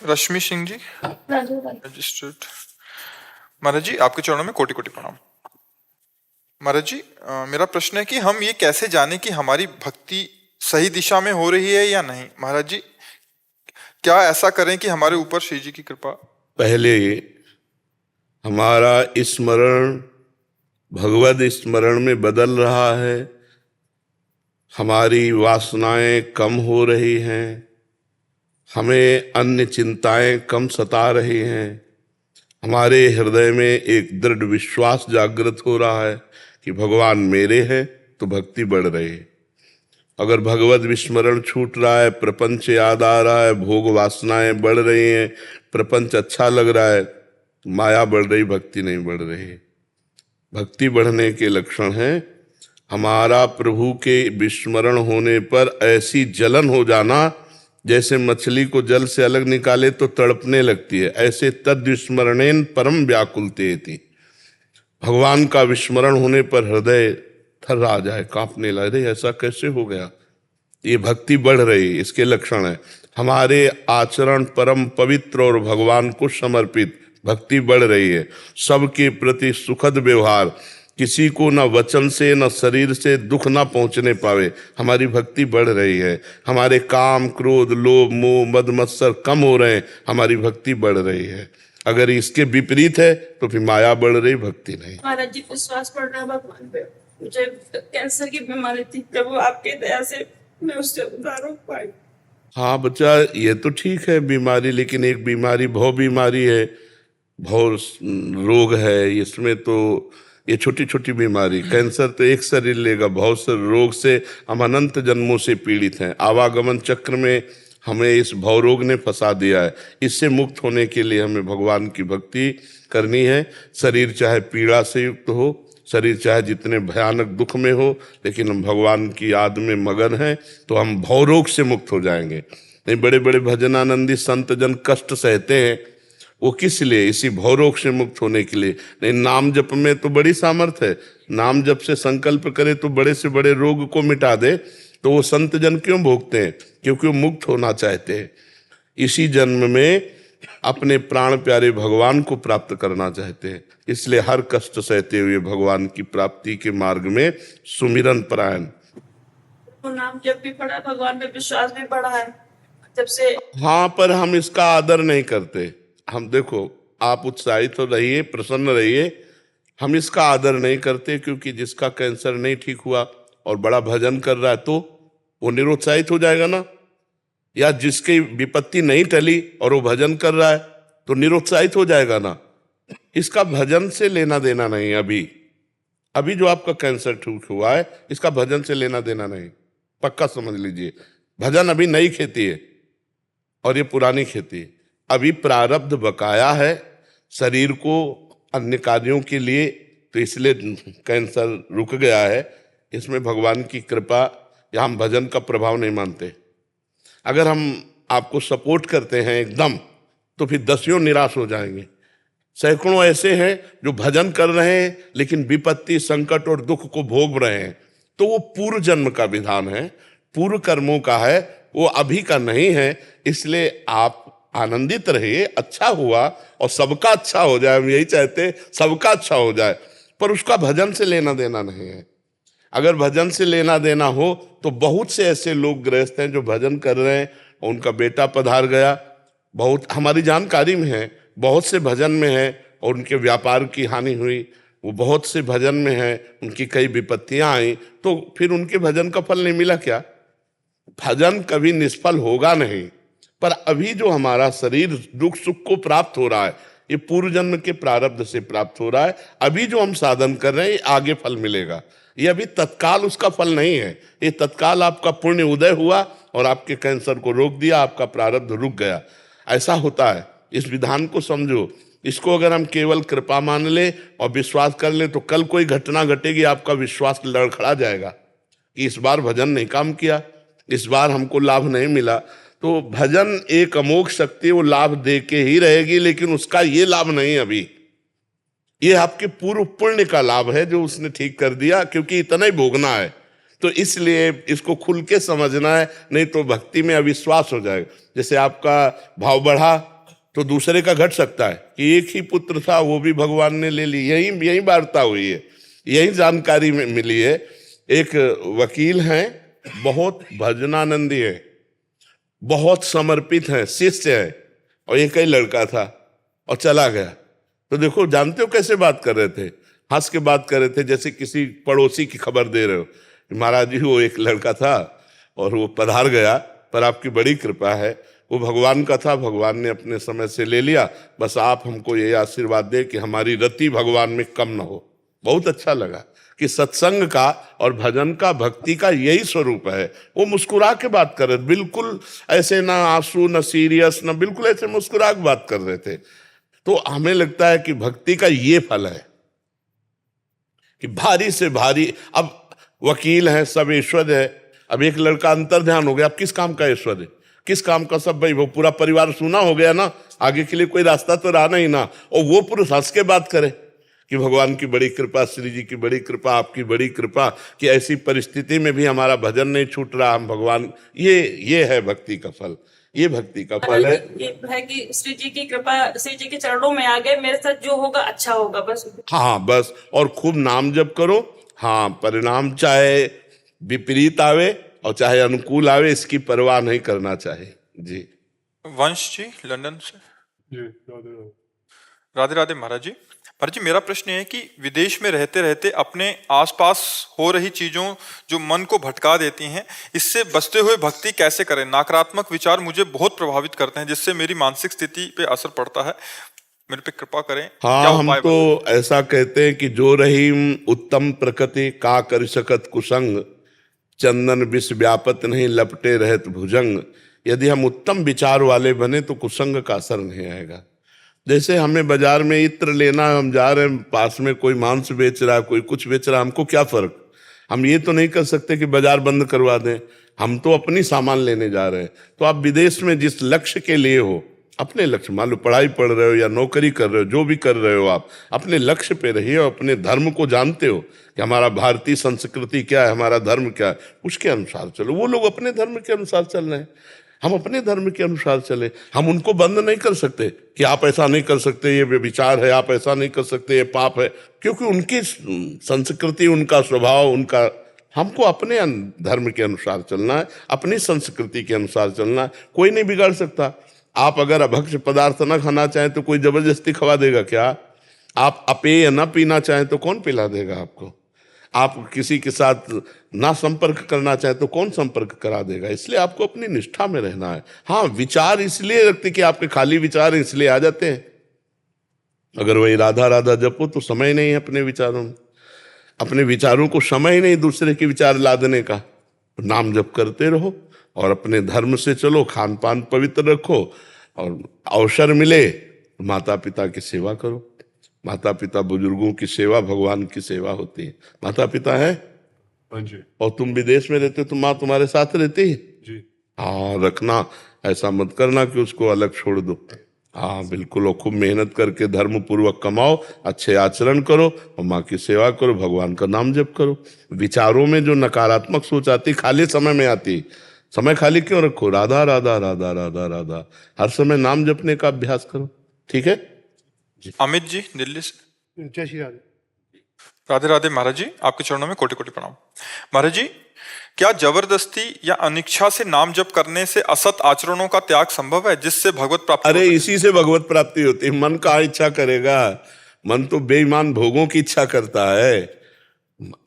Rashmi Singh ji, registered. महाराज जी, आपके चरणों में कोटि कोटि प्रणाम। महाराज जी, मेरा प्रश्न है कि हम ये कैसे जाने कि हमारी भक्ति सही दिशा में हो रही है या नहीं। महाराज जी, क्या ऐसा करें कि हमारे ऊपर श्री जी की कृपा। पहले हमारा स्मरण भगवद स्मरण में बदल रहा है, हमारी वासनाएं कम हो रही हैं, हमें अन्य चिंताएं कम सता रही हैं, हमारे हृदय में एक दृढ़ विश्वास जागृत हो रहा है कि भगवान मेरे हैं, तो भक्ति बढ़ रही है। अगर भगवत विस्मरण छूट रहा है, प्रपंच याद आ रहा है, भोग वासनाएं बढ़ रही हैं, प्रपंच अच्छा लग रहा है, माया बढ़ रही, भक्ति नहीं बढ़ रही। भक्ति बढ़ने के लक्षण हैं हमारा प्रभु के विस्मरण होने पर ऐसी जलन हो जाना, जैसे मछली को जल से अलग निकाले तो तड़पने लगती है, ऐसे तद विस्मरणेन परम व्याकुलते थी। भगवान का विस्मरण होने पर हृदय थर आ जाए, कांपने लगे, ऐसा कैसे हो गया। ये भक्ति बढ़ रही, इसके लक्षण है। हमारे आचरण परम पवित्र और भगवान को समर्पित, भक्ति बढ़ रही है। सबके प्रति सुखद व्यवहार, किसी को न वचन से न शरीर से दुख ना पहुंचने पावे, हमारी भक्ति बढ़ रही है। हमारे काम क्रोध लोभ मोह मद मत्सर कम हो रहे हैं, हमारी भक्ति बढ़ रही है। अगर इसके विपरीत है तो फिर माया बढ़ रही, भक्ति नहीं। महाराज जी, विश्वास पड़ना भगवान पे। मुझे कैंसर की बीमारी थी, प्रभु आपके दया से मैं उससे उद्धार हो पाई। हाँ बच्चा, ये तो ठीक है बीमारी, लेकिन एक बीमारी भव बीमारी है, भव रोग है। इसमें तो ये छोटी छोटी बीमारी, कैंसर तो एक शरीर लेगा, भव से रोग से हम अनंत जन्मों से पीड़ित हैं। आवागमन चक्र में हमें इस भव रोग ने फंसा दिया है। इससे मुक्त होने के लिए हमें भगवान की भक्ति करनी है। शरीर चाहे पीड़ा से युक्त हो, शरीर चाहे जितने भयानक दुख में हो, लेकिन हम भगवान की याद में मगन हैं तो हम भवरोग से मुक्त हो जाएंगे। नहीं, बड़े बड़े भजनानंदी संत जन कष्ट सहते हैं, वो किस लिए? इसी भवरोग से मुक्त होने के लिए। नहीं, नाम जप में तो बड़ी सामर्थ है, नाम जप से संकल्प करे तो बड़े से बड़े रोग को मिटा दे। तो वो संत जन क्यों भोगते हैं? क्योंकि वो मुक्त होना चाहते हैं। इसी जन्म में अपने प्राण प्यारे भगवान को प्राप्त करना चाहते हैं, इसलिए हर कष्ट सहते हुए भगवान की प्राप्ति के मार्ग में सुमिरन परायण। वो नाम जब भी पढ़ा, भगवान पे विश्वास भी बढ़ा है जब से। हाँ, पर हम इसका आदर नहीं करते। हम देखो, आप उत्साहित तो रहिए, प्रसन्न रहिए, हम इसका आदर नहीं करते, क्योंकि जिसका कैंसर नहीं ठीक हुआ और बड़ा भजन कर रहा है तो वो निरुत्साहित हो जाएगा ना। या जिसकी विपत्ति नहीं टली और वो भजन कर रहा है तो निरुत्साहित हो जाएगा ना। इसका भजन से लेना देना नहीं। अभी जो आपका कैंसर ठीक हुआ है, इसका भजन से लेना देना नहीं, पक्का समझ लीजिए। भजन अभी नई खेती है और ये पुरानी खेती है। अभी प्रारब्ध बकाया है शरीर को अन्य कार्यों के लिए, तो इसलिए कैंसर रुक गया है। इसमें भगवान की कृपा, या हम भजन का प्रभाव नहीं मानते। अगर हम आपको सपोर्ट करते हैं एकदम, तो फिर दसियों निराश हो जाएंगे। सैकड़ों ऐसे हैं जो भजन कर रहे हैं लेकिन विपत्ति संकट और दुख को भोग रहे हैं। तो वो पूर्व जन्म का विधान है, पूर्व कर्मों का है, वो अभी का नहीं है। इसलिए आप आनंदित रहिए, अच्छा हुआ और सबका अच्छा हो जाए, हम यही चाहते हैं सबका अच्छा हो जाए, पर उसका भजन से लेना देना नहीं है। अगर भजन से लेना देना हो तो बहुत से ऐसे लोग गृहस्थ हैं जो भजन कर रहे हैं, उनका बेटा पधार गया, बहुत हमारी जानकारी में है, बहुत से भजन में है और उनके व्यापार की हानि हुई, वो बहुत से भजन में है, उनकी कई विपत्तियां आई, तो फिर उनके भजन का फल नहीं मिला क्या? भजन कभी निष्फल होगा नहीं। पर अभी जो हमारा शरीर दुख सुख को प्राप्त हो रहा है, ये पूर्व जन्म के प्रारब्ध से प्राप्त हो रहा है। अभी जो हम साधन कर रहे हैं, आगे फल मिलेगा। ये अभी तत्काल उसका फल नहीं है। ये तत्काल आपका पुण्य उदय हुआ और आपके कैंसर को रोक दिया, आपका प्रारब्ध रुक गया। ऐसा होता है, इस विधान को समझो। इसको अगर हम केवल कृपा मान ले और विश्वास कर ले, तो कल कोई घटना घटेगी, आपका विश्वास लड़खड़ा जाएगा कि इस बार भजन नहीं काम किया, इस बार हमको लाभ नहीं मिला। तो भजन एक अमोघ शक्ति, वो लाभ दे के ही रहेगी, लेकिन उसका ये लाभ नहीं। अभी ये आपके पूर्व पुण्य का लाभ है जो उसने ठीक कर दिया, क्योंकि इतना ही भोगना है। तो इसलिए इसको खुल के समझना है, नहीं तो भक्ति में अविश्वास हो जाएगा। जैसे आपका भाव बढ़ा तो दूसरे का घट सकता है कि एक ही पुत्र था, वो भी भगवान ने ले ली। यही वार्ता हुई है, यही जानकारी में मिली है। एक वकील हैं, बहुत भजनानंदी है, बहुत समर्पित हैं, शिष्य है, और एक ही लड़का था और चला गया। तो देखो, जानते हो कैसे बात कर रहे थे? हंस के बात कर रहे थे, जैसे किसी पड़ोसी की खबर दे रहे हो। महाराज जी, वो एक लड़का था और वो पधार गया, पर आपकी बड़ी कृपा है, वो भगवान का था, भगवान ने अपने समय से ले लिया। बस आप हमको ये आशीर्वाद दे कि हमारी रति भगवान में कम न हो। बहुत अच्छा लगा कि सत्संग का और भजन का, भक्ति का यही स्वरूप है। वो मुस्कुरा के बात कर रहे, बिल्कुल ऐसे ना आंसू, ना सीरियस, ना, बिल्कुल ऐसे मुस्कुरा के बात कर रहे थे। तो हमें लगता है कि भक्ति का ये फल है कि भारी से भारी, अब वकील है, सब ऐश्वर्य है, अब एक लड़का अंतर ध्यान हो गया, अब किस काम का ऐश्वर्य, किस काम का सब, भाई वो पूरा परिवार सुना हो गया ना, आगे के लिए कोई रास्ता तो रहा नहीं ना। और वो पुरुष हंस के बात करे कि भगवान की बड़ी कृपा, श्री जी की बड़ी कृपा, आपकी बड़ी कृपा कि ऐसी परिस्थिति में भी हमारा भजन नहीं छूट रहा, हम भगवान, ये है भक्ति का फल, ये भक्ति का फल है। ये है कि श्री जी की कृपा, श्री जी के चरणों में आ गए, मेरे साथ जो होगा अच्छा होगा, बस। हाँ, बस, और खूब नाम जप करो। हाँ, परिणाम चाहे विपरीत आवे और चाहे अनुकूल आवे, इसकी परवाह नहीं करना चाहिए। जी। वंश जी लंदन से। राधे राधे महाराज जी। महाराज जी, मेरा प्रश्न है कि विदेश में रहते रहते अपने आसपास हो रही चीजों जो मन को भटका देती हैं, इससे बचते हुए भक्ति कैसे करें? नकारात्मक विचार मुझे बहुत प्रभावित करते हैं, जिससे मेरी मानसिक स्थिति पे असर पड़ता है, मेरे पे कृपा करें। हाँ, हम तो ऐसा कहते हैं कि जो रहीम उत्तम प्रकृति का कर सकत कुसंग, चंदन विष व्यापत नहीं लपटे रहत भुजंग। यदि हम उत्तम विचार वाले बने तो कुसंग का असर नहीं आएगा। जैसे हमें बाजार में इत्र लेना, हम जा रहे हैं, पास में कोई मांस बेच रहा है, कोई कुछ बेच रहा है, हमको क्या फर्क? हम ये तो नहीं कर सकते कि बाजार बंद करवा दें, हम तो अपनी सामान लेने जा रहे हैं। तो आप विदेश में जिस लक्ष्य के लिए हो, अपने लक्ष्य, मान लो पढ़ाई पढ़ रहे हो या नौकरी कर रहे हो, जो भी कर रहे हो, आप अपने लक्ष्य पे रहिए और अपने धर्म को जानते हो कि हमारा भारतीय संस्कृति क्या है, हमारा धर्म क्या है, उसके अनुसार चलो। वो लोग अपने धर्म के अनुसार चल रहे हैं, हम अपने धर्म के अनुसार चले। हम उनको बंद नहीं कर सकते कि आप ऐसा नहीं कर सकते, ये विचार है, आप ऐसा नहीं कर सकते, ये पाप है, क्योंकि उनकी संस्कृति, उनका स्वभाव, उनका, हमको अपने धर्म के अनुसार चलना है, अपनी संस्कृति के अनुसार चलना है। कोई नहीं बिगाड़ सकता। आप अगर अभक्ष्य पदार्थ न खाना चाहें तो कोई जबरदस्ती खवा देगा क्या? आप अपेय न पीना चाहें तो कौन पिला देगा आपको? आप किसी के साथ ना संपर्क करना चाहें तो कौन संपर्क करा देगा? इसलिए आपको अपनी निष्ठा में रहना है। हाँ, विचार इसलिए रखते कि आपके खाली विचार इसलिए आ जाते हैं। अगर वही राधा राधा जपो तो समय नहीं है अपने विचारों में, अपने विचारों को समय नहीं दूसरे के विचार लादने का। नाम जप करते रहो और अपने धर्म से चलो, खान पान पवित्र रखो, और अवसर मिले माता पिता की सेवा करो। माता पिता बुजुर्गों की सेवा भगवान की सेवा होती है। माता पिता है और तुम विदेश में रहते हो तो माँ तुम्हारे साथ रहती है जी। हाँ, रखना, ऐसा मत करना कि उसको अलग छोड़ दो। हाँ बिल्कुल, और खूब मेहनत करके धर्म पूर्वक कमाओ, अच्छे आचरण करो और माँ की सेवा करो, भगवान का नाम जप करो। विचारों में जो नकारात्मक सोच आती खाली समय में आती, समय खाली क्यों रखो? राधा राधा राधा राधा राधा, हर समय नाम जपने का अभ्यास करो। ठीक है। अमित जी दिल्ली से। जय श्री राधे। राधे राधे महाराज जी, आपके चरणों में कोटि कोटि प्रणाम। महाराज जी, क्या जबरदस्ती या अनिच्छा से नाम जप करने से असत आचरणों का त्याग संभव है, जिससे भगवत प्राप्ति? अरे इसी से भगवत प्राप्ति होती है। मन का इच्छा करेगा? मन तो बेईमान भोगों की इच्छा करता है।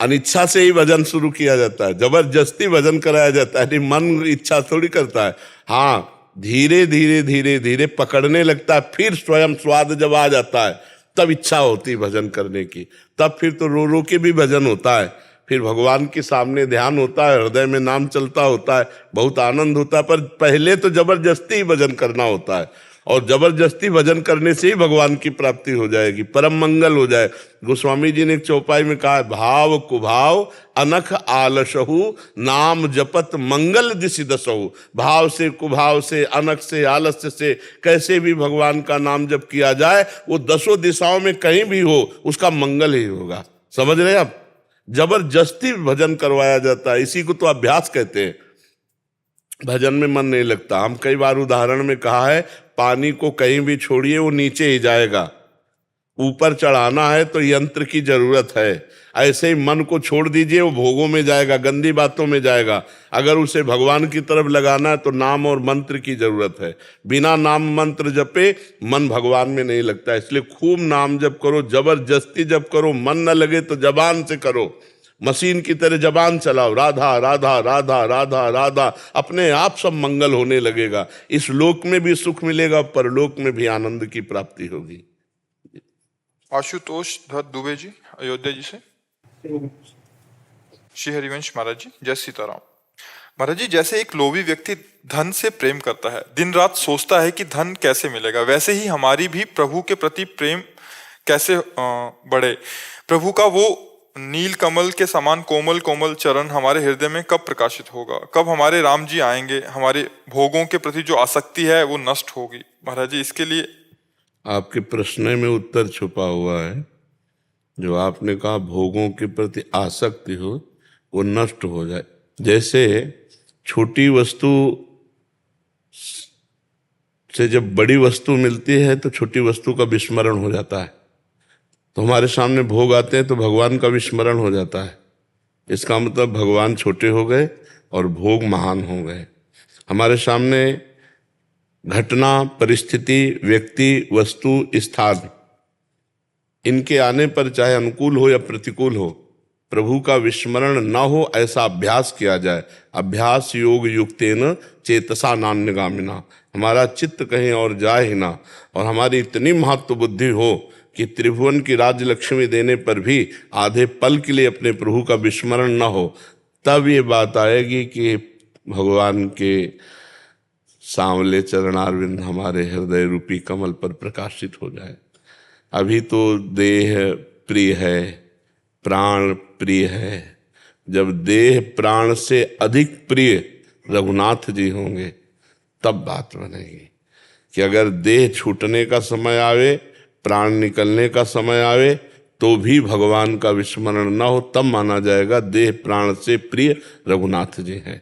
अनिच्छा से ही भजन शुरू किया जाता है, जबरदस्ती भजन कराया जाता है, नहीं मन इच्छा थोड़ी करता है। हाँ, धीरे धीरे धीरे धीरे पकड़ने लगता है, फिर स्वयं स्वाद जब आ जाता है तब इच्छा होती है भजन करने की, तब फिर तो रो रो के भी भजन होता है, फिर भगवान के सामने ध्यान होता है, हृदय में नाम चलता होता है, बहुत आनंद होता है। पर पहले तो जबरदस्ती ही भजन करना होता है, और जबरदस्ती भजन करने से ही भगवान की प्राप्ति हो जाएगी, परम मंगल हो जाए। गोस्वामी जी ने एक चौपाई में कहा है, भाव कुभाव अनख आलसहु नाम जपत मंगल दिशि दसहु। भाव से, कुभाव से, अनख से, आलस्य से कैसे भी भगवान का नाम जप किया जाए, वो 10 दिशाओं में कहीं भी हो उसका मंगल ही होगा। समझ रहे हैं आप? जबरदस्ती भजन करवाया जाता है, इसी को तो अभ्यास कहते हैं। भजन में मन नहीं लगता। हम कई बार उदाहरण में कहा है, पानी को कहीं भी छोड़िए वो नीचे ही जाएगा। ऊपर चढ़ाना है तो यंत्र की जरूरत है। ऐसे ही मन को छोड़ दीजिए, वो भोगों में जाएगा, गंदी बातों में जाएगा। अगर उसे भगवान की तरफ लगाना है तो नाम और मंत्र की जरूरत है। बिना नाम मंत्र जपे मन भगवान में नहीं लगता। इसलिए खूब नाम जप करो, जबरदस्ती जप करो। मन न लगे तो जबान से करो, मशीन की तरह जबान चलाओ, राधा राधा राधा राधा राधा, अपने आप सब मंगल होने लगेगा। इस लोक में भी सुख मिलेगा, परलोक में भी आनंद की प्राप्ति होगी। आशुतोष दत्त दुबे जी अयोध्या जी से। श्री हरिवंश महाराज जी, जय सीताराम। महाराज जी, जैसे एक लोभी व्यक्ति धन से प्रेम करता है, दिन रात सोचता है कि धन कैसे मिलेगा, वैसे ही हमारी भी प्रभु के प्रति प्रेम कैसे बढ़े। प्रभु का वो नील कमल के समान कोमल कोमल चरण हमारे हृदय में कब प्रकाशित होगा? कब हमारे राम जी आएंगे? हमारे भोगों के प्रति जो आसक्ति है वो नष्ट होगी। महाराज जी, इसके लिए आपके प्रश्न में उत्तर छुपा हुआ है। जो आपने कहा भोगों के प्रति आसक्ति हो वो नष्ट हो जाए। जैसे छोटी वस्तु से जब बड़ी वस्तु मिलती है तो छोटी वस्तु का विस्मरण हो जाता है। तो हमारे सामने भोग आते हैं तो भगवान का विस्मरण हो जाता है। इसका मतलब भगवान छोटे हो गए और भोग महान हो गए। हमारे सामने घटना, परिस्थिति, व्यक्ति, वस्तु, स्थान, इनके आने पर चाहे अनुकूल हो या प्रतिकूल हो, प्रभु का विस्मरण न हो ऐसा अभ्यास किया जाए। अभ्यास योग युक्तेन चेतसा नान्यगामिना, हमारा चित्त कहीं और जाए ही ना, और हमारी इतनी महत्व बुद्धि हो कि त्रिभुवन की राज्य लक्ष्मी देने पर भी आधे पल के लिए अपने प्रभु का विस्मरण न हो। तब ये बात आएगी कि भगवान के सांवले चरणारविंद हमारे हृदय रूपी कमल पर प्रकाशित हो जाए। अभी तो देह प्रिय है, प्राण प्रिय है। जब देह प्राण से अधिक प्रिय रघुनाथ जी होंगे तब बात बनेगी कि अगर देह छूटने का समय आवे, प्राण निकलने का समय आवे, तो भी भगवान का विस्मरण न हो, तब माना जाएगा देह प्राण से प्रिय रघुनाथ जी हैं।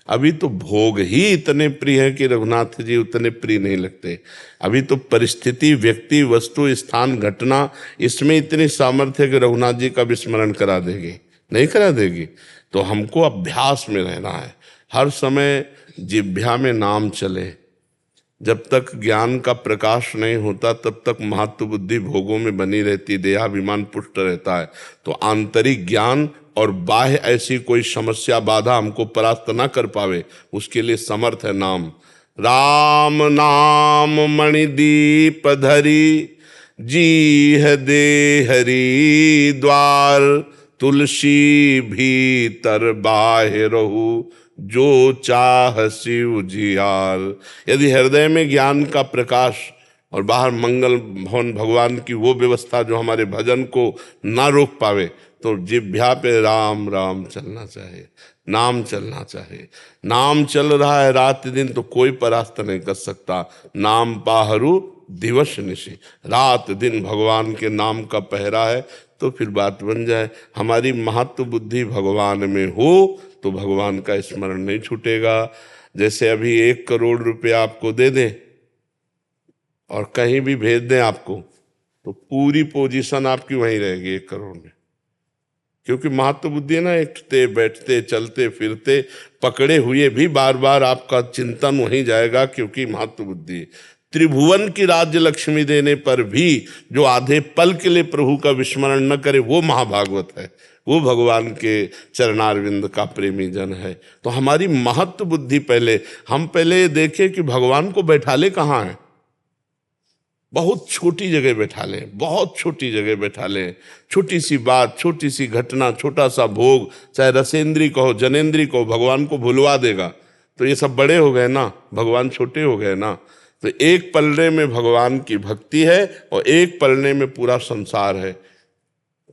अभी तो भोग ही इतने प्रिय हैं कि रघुनाथ जी उतने प्रिय नहीं लगते। अभी तो परिस्थिति, व्यक्ति, वस्तु, स्थान, घटना, इसमें इतनी सामर्थ्य है कि रघुनाथ जी का विस्मरण करा देगी, नहीं करा देगी। तो हमको अभ्यास में रहना है, हर समय जिह्वा में नाम चले। जब तक ज्ञान का प्रकाश नहीं होता तब तक महत्व बुद्धि भोगों में बनी रहती, देहाभिमान पुष्ट रहता है। तो आंतरिक ज्ञान और बाह्य ऐसी कोई समस्या बाधा हमको परास्त ना कर पावे, उसके लिए समर्थ है नाम। राम नाम मणिदीप धरी, जी है दे हरि द्वार, तुलसी भीतर बाह्य रहू, जो चाह शिव जियार। यदि हृदय में ज्ञान का प्रकाश और बाहर मंगल भवन भगवान की वो व्यवस्था जो हमारे भजन को ना रोक पावे, तो जिह्वा पे राम राम चलना चाहिए, नाम चलना चाहिए। नाम चल रहा है रात दिन तो कोई परास्त नहीं कर सकता। नाम पाहरू दिवस निशि, रात दिन भगवान के नाम का पहरा है, तो फिर बात बन जाए। हमारी महत्व बुद्धि भगवान में हो तो भगवान का स्मरण नहीं छूटेगा। जैसे अभी 1 करोड़ रुपया आपको दे दें और कहीं भी भेज दें आपको, तो पूरी पोजीशन आपकी वहीं रहेगी 1 करोड़ में, क्योंकि महत्व बुद्धि है ना, उठते बैठते चलते फिरते पकड़े हुए भी बार बार आपका चिंतन वहीं जाएगा, क्योंकि महत्व बुद्धि। त्रिभुवन की राज्य लक्ष्मी देने पर भी जो आधे पल के लिए प्रभु का विस्मरण न करे वो महाभागवत है, वो भगवान के चरणारविंद का प्रेमी जन है। तो हमारी महत्व बुद्धि हम पहले देखें कि भगवान को बैठाले कहाँ है। बहुत छोटी जगह बैठा लें, बहुत छोटी जगह बैठा लें। छोटी सी बात, छोटी सी घटना, छोटा सा भोग, चाहे रसेंद्री कहो, जनेंद्री कहो, भगवान को भुलवा देगा। तो ये सब बड़े हो गए ना, भगवान छोटे हो गए ना। तो एक पलड़े में भगवान की भक्ति है और एक पलड़े में पूरा संसार है।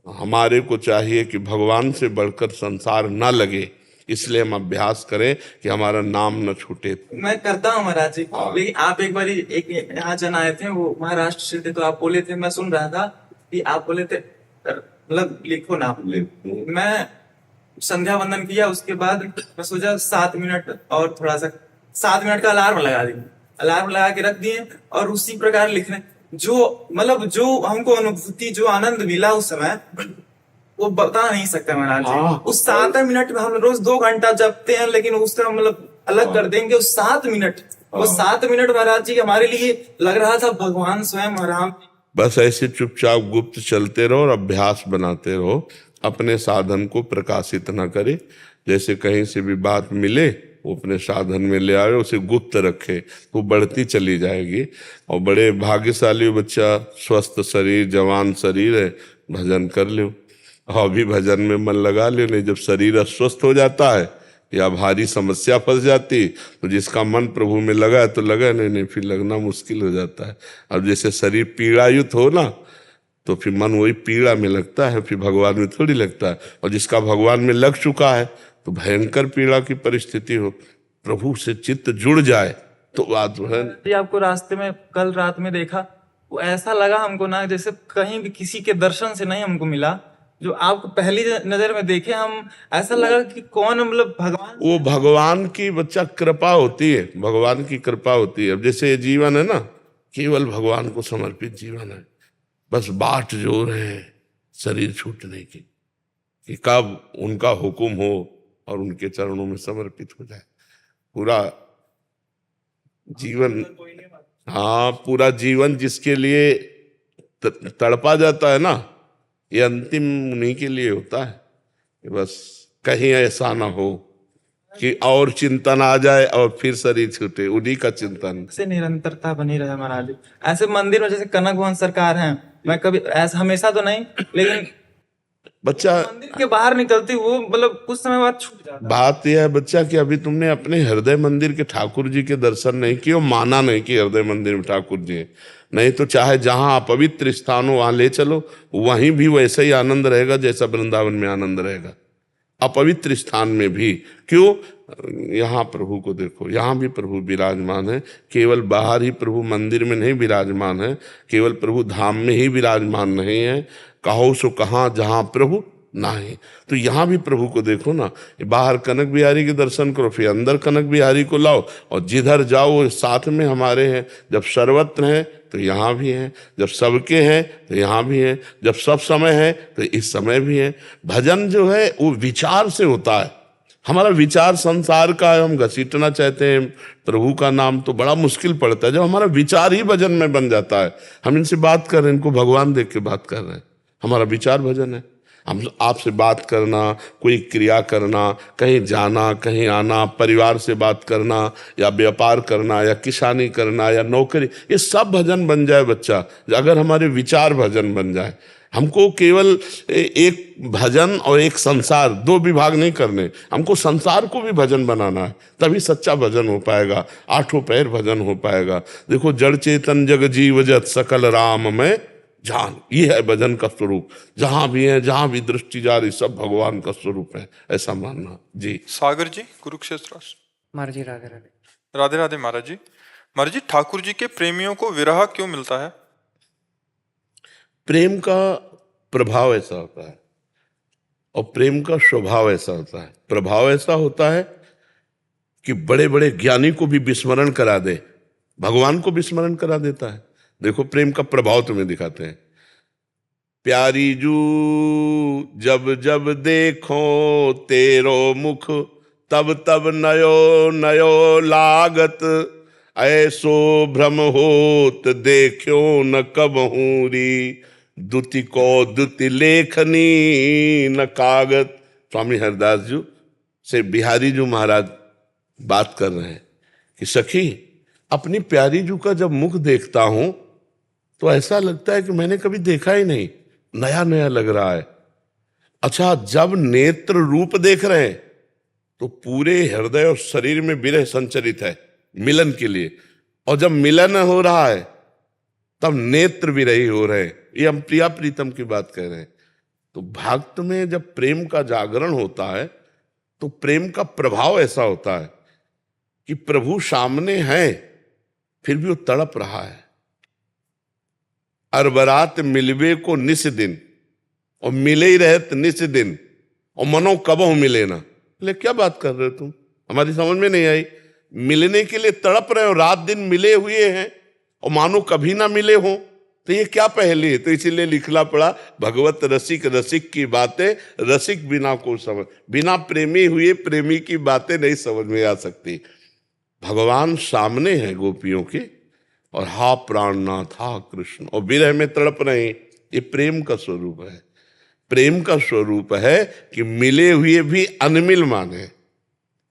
हमारे को चाहिए कि भगवान से बढ़कर संसार ना लगे, इसलिए हम अभ्यास करें कि हमारा नाम न छूटे। मैं करता हूँ महाराज जी, लेकिन आप एक बार एक यहाँ जन आए थे, वो महाराष्ट्र से थे, तो आप बोले थे, मैं सुन रहा था कि आप बोले थे मतलब लिखो ना। मैं संध्या वंदन किया, उसके बाद मैं सोचा 7 मिनट और थोड़ा सा, 7 मिनट का अलार्म लगा दी। अलार्म लगा के रख दिए और उसी प्रकार लिख रहे हैं। जो मतलब जो हमको अनुभूति, जो आनंद मिला उस समय, वो बता नहीं सकता महाराज जी। उस 7 मिनट में हम रोज 2 घंटा जपते हैं, लेकिन उसका मतलब अलग कर देंगे उस 7 मिनट। वो 7 मिनट महाराज जी हमारे लिए लग रहा था भगवान स्वयं आराम। बस ऐसे चुपचाप गुप्त चलते रहो और अभ्यास बनाते रहो, अपने साधन को प्रकाशित ना करे। जैसे कहीं से भी बात मिले वो अपने साधन में ले आए, उसे गुप्त रखे तो बढ़ती चली जाएगी। और बड़े भाग्यशाली हो बच्चा, स्वस्थ शरीर, जवान शरीर है, भजन कर लो। अभी भजन में मन लगा लो, नहीं जब शरीर अस्वस्थ हो जाता है या भारी समस्या फंस जाती, तो जिसका मन प्रभु में लगा है तो लगा, नहीं फिर लगना मुश्किल हो जाता है। अब जैसे शरीर पीड़ायुत हो ना, तो फिर मन वही पीड़ा में लगता है, फिर भगवान में थोड़ी लगता है। और जिसका भगवान में लग चुका है तो भयंकर पीड़ा की परिस्थिति हो, प्रभु से चित्त जुड़ जाए तो बात है। जी आपको रास्ते में कल रात में देखा, वो ऐसा लगा हमको ना जैसे कहीं भी किसी के दर्शन से नहीं हमको मिला। जो आपको पहली नजर में देखे हम, ऐसा लगा कि कौन मतलब भगवान। वो भगवान की बच्चा कृपा होती है, भगवान की कृपा होती है। अब जैसे ये जीवन है ना, केवल भगवान को समर्पित जीवन है। बस बाट जो रहे हैं शरीर छूटने की, कि कब उनका हुक्म हो और उनके चरणों में समर्पित हो जाए। पूरा जीवन, हाँ पूरा जीवन जिसके लिए तड़पा जाता है ना, ये अंतिम उन्हीं के लिए होता है। कि बस कहीं ऐसा ना हो कि और चिंतन आ जाए और फिर शरीर छूटे, उन्हीं का चिंतन से निरंतरता बनी रहे महाराज जी। ऐसे मंदिर में जैसे कनक भवन सरकार है, मैं कभी ऐसा हमेशा तो नहीं, लेकिन बच्चा मंदिर के बाहर निकलती वो मतलब कुछ समय बाद छूट जाता। बात यह है बच्चा कि अभी तुमने अपने हृदय मंदिर के ठाकुर जी के दर्शन नहीं किए, माना नहीं कि हृदय मंदिर में ठाकुर जी है। नहीं तो चाहे जहां अपवित्र स्थान हो वहां ले चलो, वहीं भी वैसा ही आनंद रहेगा जैसा वृंदावन में आनंद रहेगा। अपवित्र स्थान में भी क्यों, यहाँ प्रभु को देखो, यहाँ भी प्रभु विराजमान है। केवल बाहर ही प्रभु मंदिर में नहीं विराजमान है, केवल प्रभु धाम में ही विराजमान नहीं है। कहो सो कहाँ जहाँ प्रभु नहीं, तो यहाँ भी प्रभु को देखो ना। बाहर कनक बिहारी के दर्शन करो, फिर अंदर कनक बिहारी को लाओ, और जिधर जाओ वो साथ में हमारे हैं। जब सर्वत्र हैं तो यहाँ भी हैं, जब सबके हैं तो यहाँ भी हैं, जब सब समय है तो इस समय भी है। भजन जो है वो विचार से होता है। हमारा विचार संसार का है, हम घसीटना चाहते हैं प्रभु का नाम तो बड़ा मुश्किल पड़ता है। जब हमारा विचार ही भजन में बन जाता है, हम इनसे बात कर रहे हैं, इनको भगवान देख के बात कर रहे हैं, हमारा विचार भजन है। हम आपसे बात करना, कोई क्रिया करना, कहीं जाना कहीं आना, परिवार से बात करना या व्यापार करना या किसानी करना या नौकरी, ये सब भजन बन जाए बच्चा, अगर हमारे विचार भजन बन जाए। हमको केवल एक भजन और एक संसार, दो विभाग नहीं करने, हमको संसार को भी भजन बनाना है, तभी सच्चा भजन हो पाएगा, आठों पैर भजन हो पाएगा। देखो, जड़ चेतन जग जीव जत सकल राम में जान, ये है भजन का स्वरूप। जहां भी है, जहां भी दृष्टि जा रही, सब भगवान का स्वरूप है, ऐसा मानना जी। सागर जी, कुरुक्षेत्र। महाराज जी राधे राधे। राधे राधे महाराज जी। महाराज जी, ठाकुर जी के प्रेमियों को विरह क्यों मिलता है? प्रेम का प्रभाव ऐसा होता है और प्रेम का स्वभाव ऐसा होता है। प्रभाव ऐसा होता है कि बड़े बड़े ज्ञानी को भी विस्मरण करा दे, भगवान को विस्मरण करा देता है। देखो, प्रेम का प्रभाव तुम्हें दिखाते हैं। प्यारी जू जब जब देखो तेरो मुख, तब तब नयो नयो लागत, ऐसो भ्रम होत देखो न कबहू री, दुति को दुति लेखनी न कागत। स्वामी हरदास जी से बिहारी जी महाराज बात कर रहे हैं कि सखी, अपनी प्यारी जू का जब मुख देखता हूं तो ऐसा लगता है कि मैंने कभी देखा ही नहीं, नया नया लग रहा है। अच्छा, जब नेत्र रूप देख रहे हैं तो पूरे हृदय और शरीर में विरह संचरित है मिलन के लिए, और जब मिलन हो रहा है तब नेत्र विरही हो रहे हैं। ये हम प्रिया प्रीतम की बात कह रहे हैं। तो भक्त में जब प्रेम का जागरण होता है तो प्रेम का प्रभाव ऐसा होता है कि प्रभु सामने है फिर भी वो तड़प रहा है। अरबरात मिलवे को निस दिन, और मिले ही रहत निस दिन, और मनो कबहु मिले ना। बोले क्या बात कर रहे हो तुम, हमारी समझ में नहीं आई। मिलने के लिए तड़प रहे हो, रात दिन मिले हुए हैं और मानो कभी ना मिले हो, तो ये क्या पहले है? तो इसीलिए लिखना पड़ा, भगवत रसिक रसिक की बातें रसिक बिना को समझ, बिना प्रेमी हुए प्रेमी की बातें नहीं समझ में आ सकती। भगवान सामने हैं गोपियों के, और हा प्राणनाथ हा कृष्ण, और विरह में तड़प रहे हैं। ये प्रेम का स्वरूप है। प्रेम का स्वरूप है कि मिले हुए भी अनमिल माने,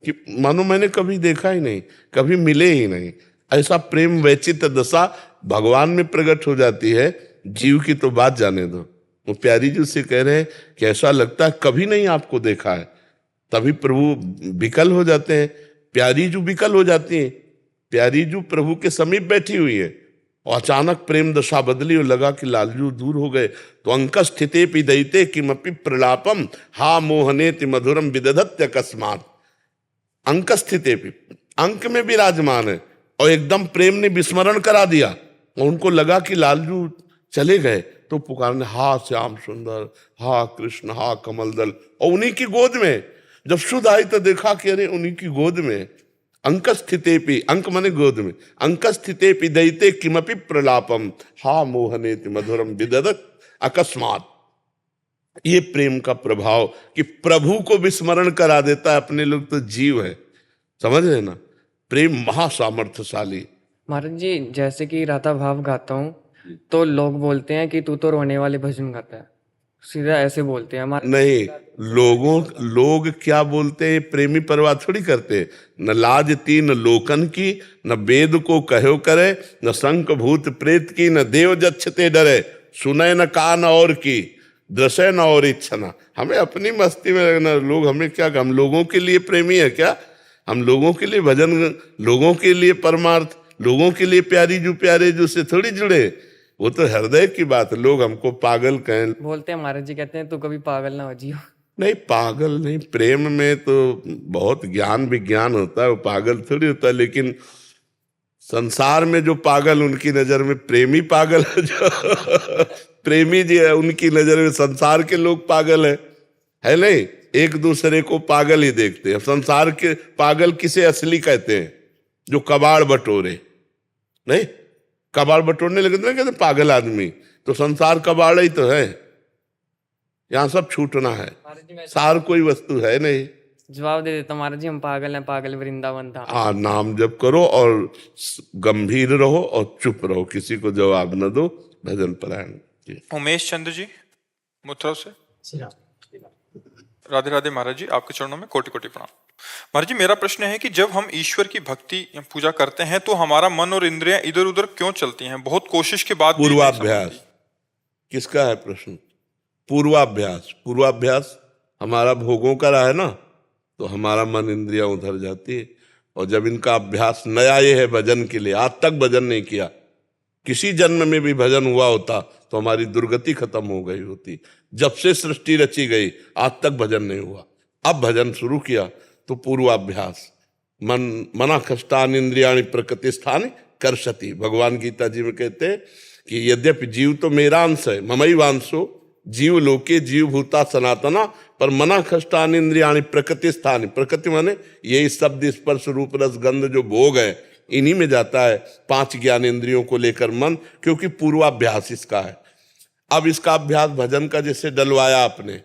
कि मानो मैंने कभी देखा ही नहीं, कभी मिले ही नहीं। ऐसा प्रेम वैचित्र दशा भगवान में प्रकट हो जाती है। जीव की तो बात जाने दो, वो प्यारी जी से कह रहे हैं कि ऐसा लगता है कभी नहीं आपको देखा है। तभी प्रभु विकल हो जाते हैं, प्यारी जू विकल हो जाती है। प्यारी जू प्रभु के समीप बैठी हुई है और अचानक प्रेम दशा बदली और लगा कि लालजू दूर हो गए। तो अंक स्थिते पिदयते किमपि प्रलापम हा मोहनेति मधुरम विदधत्य अकस्मात्। अंक स्थिते भी, अंक में विराजमान है, और एकदम प्रेम ने विस्मरण करा दिया और उनको लगा कि लालजू चले गए। तो पुकारने हा श्याम सुंदर, हा कृष्ण, हा कमल दल, और उन्हीं की गोद में जब शुद्ध आई तो देखा कि अरे उन्हीं की गोद में। अंक स्थिते पी, अंक माने गोद में, अंक स्थिते पी दैते किमपि प्रलापम हा मोहनेति मधुरम विदधत अकस्मात्। ये प्रेम का प्रभाव कि प्रभु को विस्मरण करा देता है। अपने लोग तो जीव है, समझ रहे ना। प्रेम महासामर्थ्यशाली। महाराज जी, जैसे कि राधा भाव गाता हूँ तो लोग बोलते हैं कि तू तो रोने वाले भजन गाता है, सीधा ऐसे बोलते हैं हमारे। नहीं, लोग क्या बोलते हैं, प्रेमी परवाह थोड़ी करते। न लाज तीन लोकन की, न वेद को कहो करे, न शंख भूत प्रेत की, न देव जच्छते डरे, सुने न कान और की, दृश्य न और इच्छना। हमें अपनी मस्ती में रहना। लोग हमें क्या, हम लोगों के लिए प्रेमी है क्या? हम लोगों के लिए भजन, लोगों के लिए परमार्थ, लोगों के लिए प्यारी जू प्यारे जू से थोड़ी जुड़े। वो तो हृदय की बात। लोग हमको पागल कहें, बोलते हैं महाराज जी, कहते हैं तू कभी पागल ना हो जियो। नहीं पागल नहीं, प्रेम में तो बहुत ज्ञान विज्ञान होता है, वो पागल थोड़ी होता है। लेकिन संसार में जो पागल, उनकी नजर में प्रेमी पागल है। जो प्रेमी जी है उनकी नजर में संसार के लोग पागल है नहीं। एक दूसरे को पागल ही देखते हैं। संसार के पागल किसे असली कहते हैं? जो कबाड़ बटोरे, नहीं कबाड़ बटोरने लगे तो कहते पागल आदमी। तो संसार कबाड़ ही तो है, यहाँ सब छूटना है, सार कोई वस्तु है नहीं। जवाब दे देता महाराज जी, हम पागल हैं, पागल वृंदावन था। हाँ, नाम जप करो और गंभीर रहो और चुप रहो, किसी को जवाब न दो। भजन परायण। उमेश चंद्र जी मुथरा से। राधे राधे महाराज जी, आपके चरणों में कोटि कोटि प्रणाम। महाराज जी, मेरा प्रश्न है कि जब हम ईश्वर की भक्ति या पूजा करते हैं तो हमारा मन और इंद्रियां इधर उधर क्यों चलती हैं? बहुत कोशिश के बाद भी नहीं पूर्वाभ्यास किसका है प्रश्न? पूर्वाभ्यास। पूर्वाभ्यास हमारा भोगों का रहा है ना, तो हमारा मन इंद्रियां उधर जाती है। और जब इनका अभ्यास नया ये है भजन के लिए, आज तक भजन नहीं किया, किसी जन्म में भी भजन हुआ होता तो हमारी दुर्गति खत्म हो गई होती। जब से सृष्टि रची गई आज तक भजन नहीं हुआ, अब भजन शुरू किया तो पूर्वाभ्यास। मना खष्टान इंद्रियाणि प्रकृति स्थान कर्षति। भगवान गीता जी में कहते हैं कि यद्यपि जीव तो मेरा अंश है, ममई वांशो जीव लोके जीव भूता सनातना, पर मना खष्टान इंद्रियाणि प्रकृति स्थान। प्रकृति माने यही शब्द स्पर्श रूप रस गंध जो भोग है, इन्हीं में जाता है 5 ज्ञान इंद्रियों को लेकर मन, क्योंकि पूर्वाभ्यास इसका है। अब इसका अभ्यास भजन का जैसे डलवाया आपने,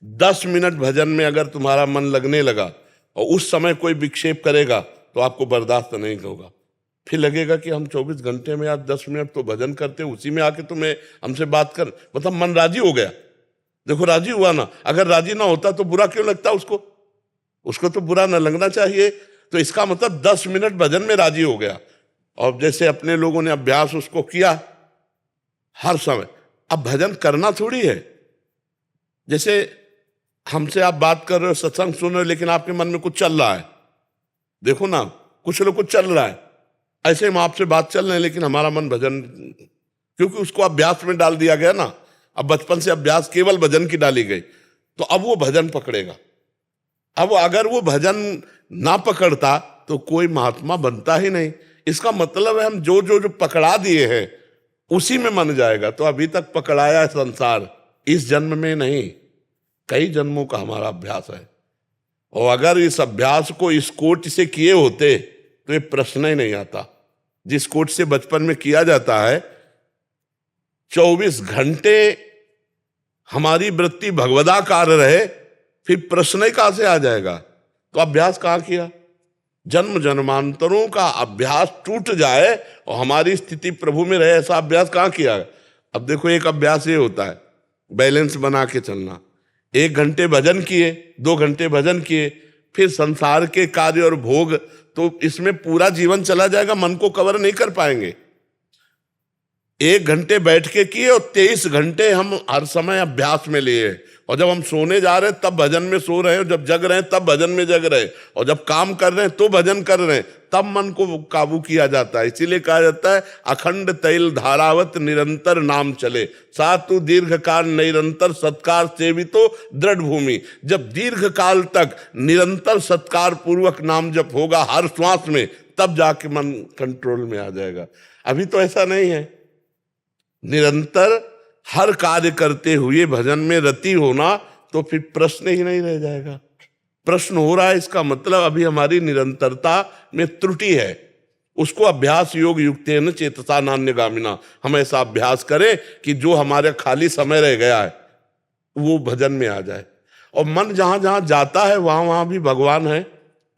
10 मिनट भजन में अगर तुम्हारा मन लगने लगा और उस समय कोई विक्षेप करेगा तो आपको बर्दाश्त नहीं होगा। फिर लगेगा कि हम 24 घंटे में यार 10 मिनट तो भजन करते, उसी में आके तुम्हें हमसे बात कर, मतलब मन राजी हो गया। देखो राजी हुआ ना, अगर राजी ना होता तो बुरा क्यों लगता उसको? उसको तो बुरा ना लगना चाहिए। तो इसका मतलब 10 मिनट भजन में राजी हो गया। और जैसे अपने लोगों ने अभ्यास उसको किया हर समय। अब भजन करना थोड़ी है, जैसे हमसे आप बात कर रहे हो, सत्संग सुन रहे हो, लेकिन आपके मन में कुछ चल रहा है। देखो ना, कुछ लोग कुछ चल रहा है, ऐसे हम आपसे बात चल रहे हैं लेकिन हमारा मन भजन, क्योंकि उसको अभ्यास में डाल दिया गया ना। अब बचपन से अभ्यास केवल भजन की डाली गई, तो अब वो भजन पकड़ेगा। अब अगर वो भजन ना पकड़ता तो कोई महात्मा बनता ही नहीं। इसका मतलब है हम जो जो जो पकड़ा दिए हैं उसी में मन जाएगा। तो अभी तक पकड़ाया है संसार, इस जन्म में नहीं, कई जन्मों का हमारा अभ्यास है। और अगर इस अभ्यास को इस कोट से किए होते तो ये प्रश्न ही नहीं आता। जिस कोट से बचपन में किया जाता है, 24 घंटे हमारी वृत्ति भगवदाकार रहे, फिर प्रश्न ही कहां से आ जाएगा? तो अभ्यास कहां किया? जन्म जन्मांतरों का अभ्यास टूट जाए और हमारी स्थिति प्रभु में रहे, ऐसा अभ्यास कहां किया है? अब देखो, एक अभ्यास ये होता है बैलेंस बना के चलना। 1 घंटे भजन किए, 2 घंटे भजन किए, फिर संसार के कार्य और भोग, तो इसमें पूरा जीवन चला जाएगा, मन को कवर नहीं कर पाएंगे। 1 घंटे बैठ के किए और 23 घंटे हम हर समय अभ्यास में लिए, और जब हम सोने जा रहे हैं तब भजन में सो रहे हैं, और जब जग रहे हैं तब भजन में जग रहे हैं, और जब काम कर रहे हैं तो भजन कर रहे हैं, तब मन को काबू किया जाता है। इसीलिए कहा जाता है अखंड तैल धारावत निरंतर नाम चले, सातु दीर्घ काल निरंतर सत्कार सेवितो दृढ़ भूमि। जब दीर्घ काल तक निरंतर सत्कार पूर्वक नाम जप होगा हर श्वास में, तब जाके मन कंट्रोल में आ जाएगा। अभी तो ऐसा नहीं है। निरंतर हर कार्य करते हुए भजन में रति होना, तो फिर प्रश्न ही नहीं रह जाएगा। प्रश्न हो रहा है, इसका मतलब अभी हमारी निरंतरता में त्रुटि है। उसको अभ्यास योग युक्तेन चेतसा नान्यगामिना, हम ऐसा अभ्यास करें कि जो हमारे खाली समय रह गया है वो भजन में आ जाए, और मन जहां जहां जाता है वहां वहां भी भगवान है,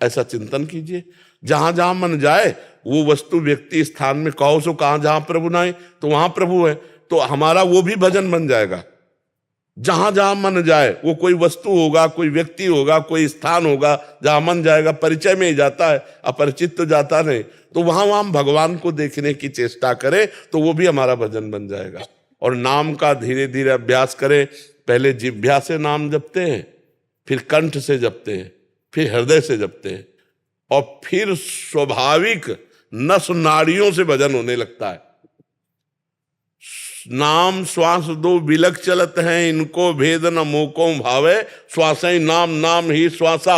ऐसा चिंतन कीजिए। जहां जहां मन जाए वो वस्तु व्यक्ति स्थान में कहो सो कहां जहां प्रभु नाए, तो वहां प्रभु है, तो हमारा वो भी भजन बन जाएगा। जहां जहां मन जाए, वो कोई वस्तु होगा, कोई व्यक्ति होगा, कोई स्थान होगा, जहां मन जाएगा परिचय में ही जाता है, अपरिचित तो जाता नहीं, तो वहां वहां हम भगवान को देखने की चेष्टा करें, तो वो भी हमारा भजन बन जाएगा। और नाम का धीरे धीरे अभ्यास करें। पहले जिह्वा से नाम जपते हैं, फिर कंठ से जपते हैं, फिर हृदय से जपते हैं, और फिर स्वाभाविक नस नाड़ियों से भजन होने लगता है। नाम श्वास दो बिलक चलत हैं, इनको भेद न मोको भावे, श्वास ही नाम नाम ही श्वासा।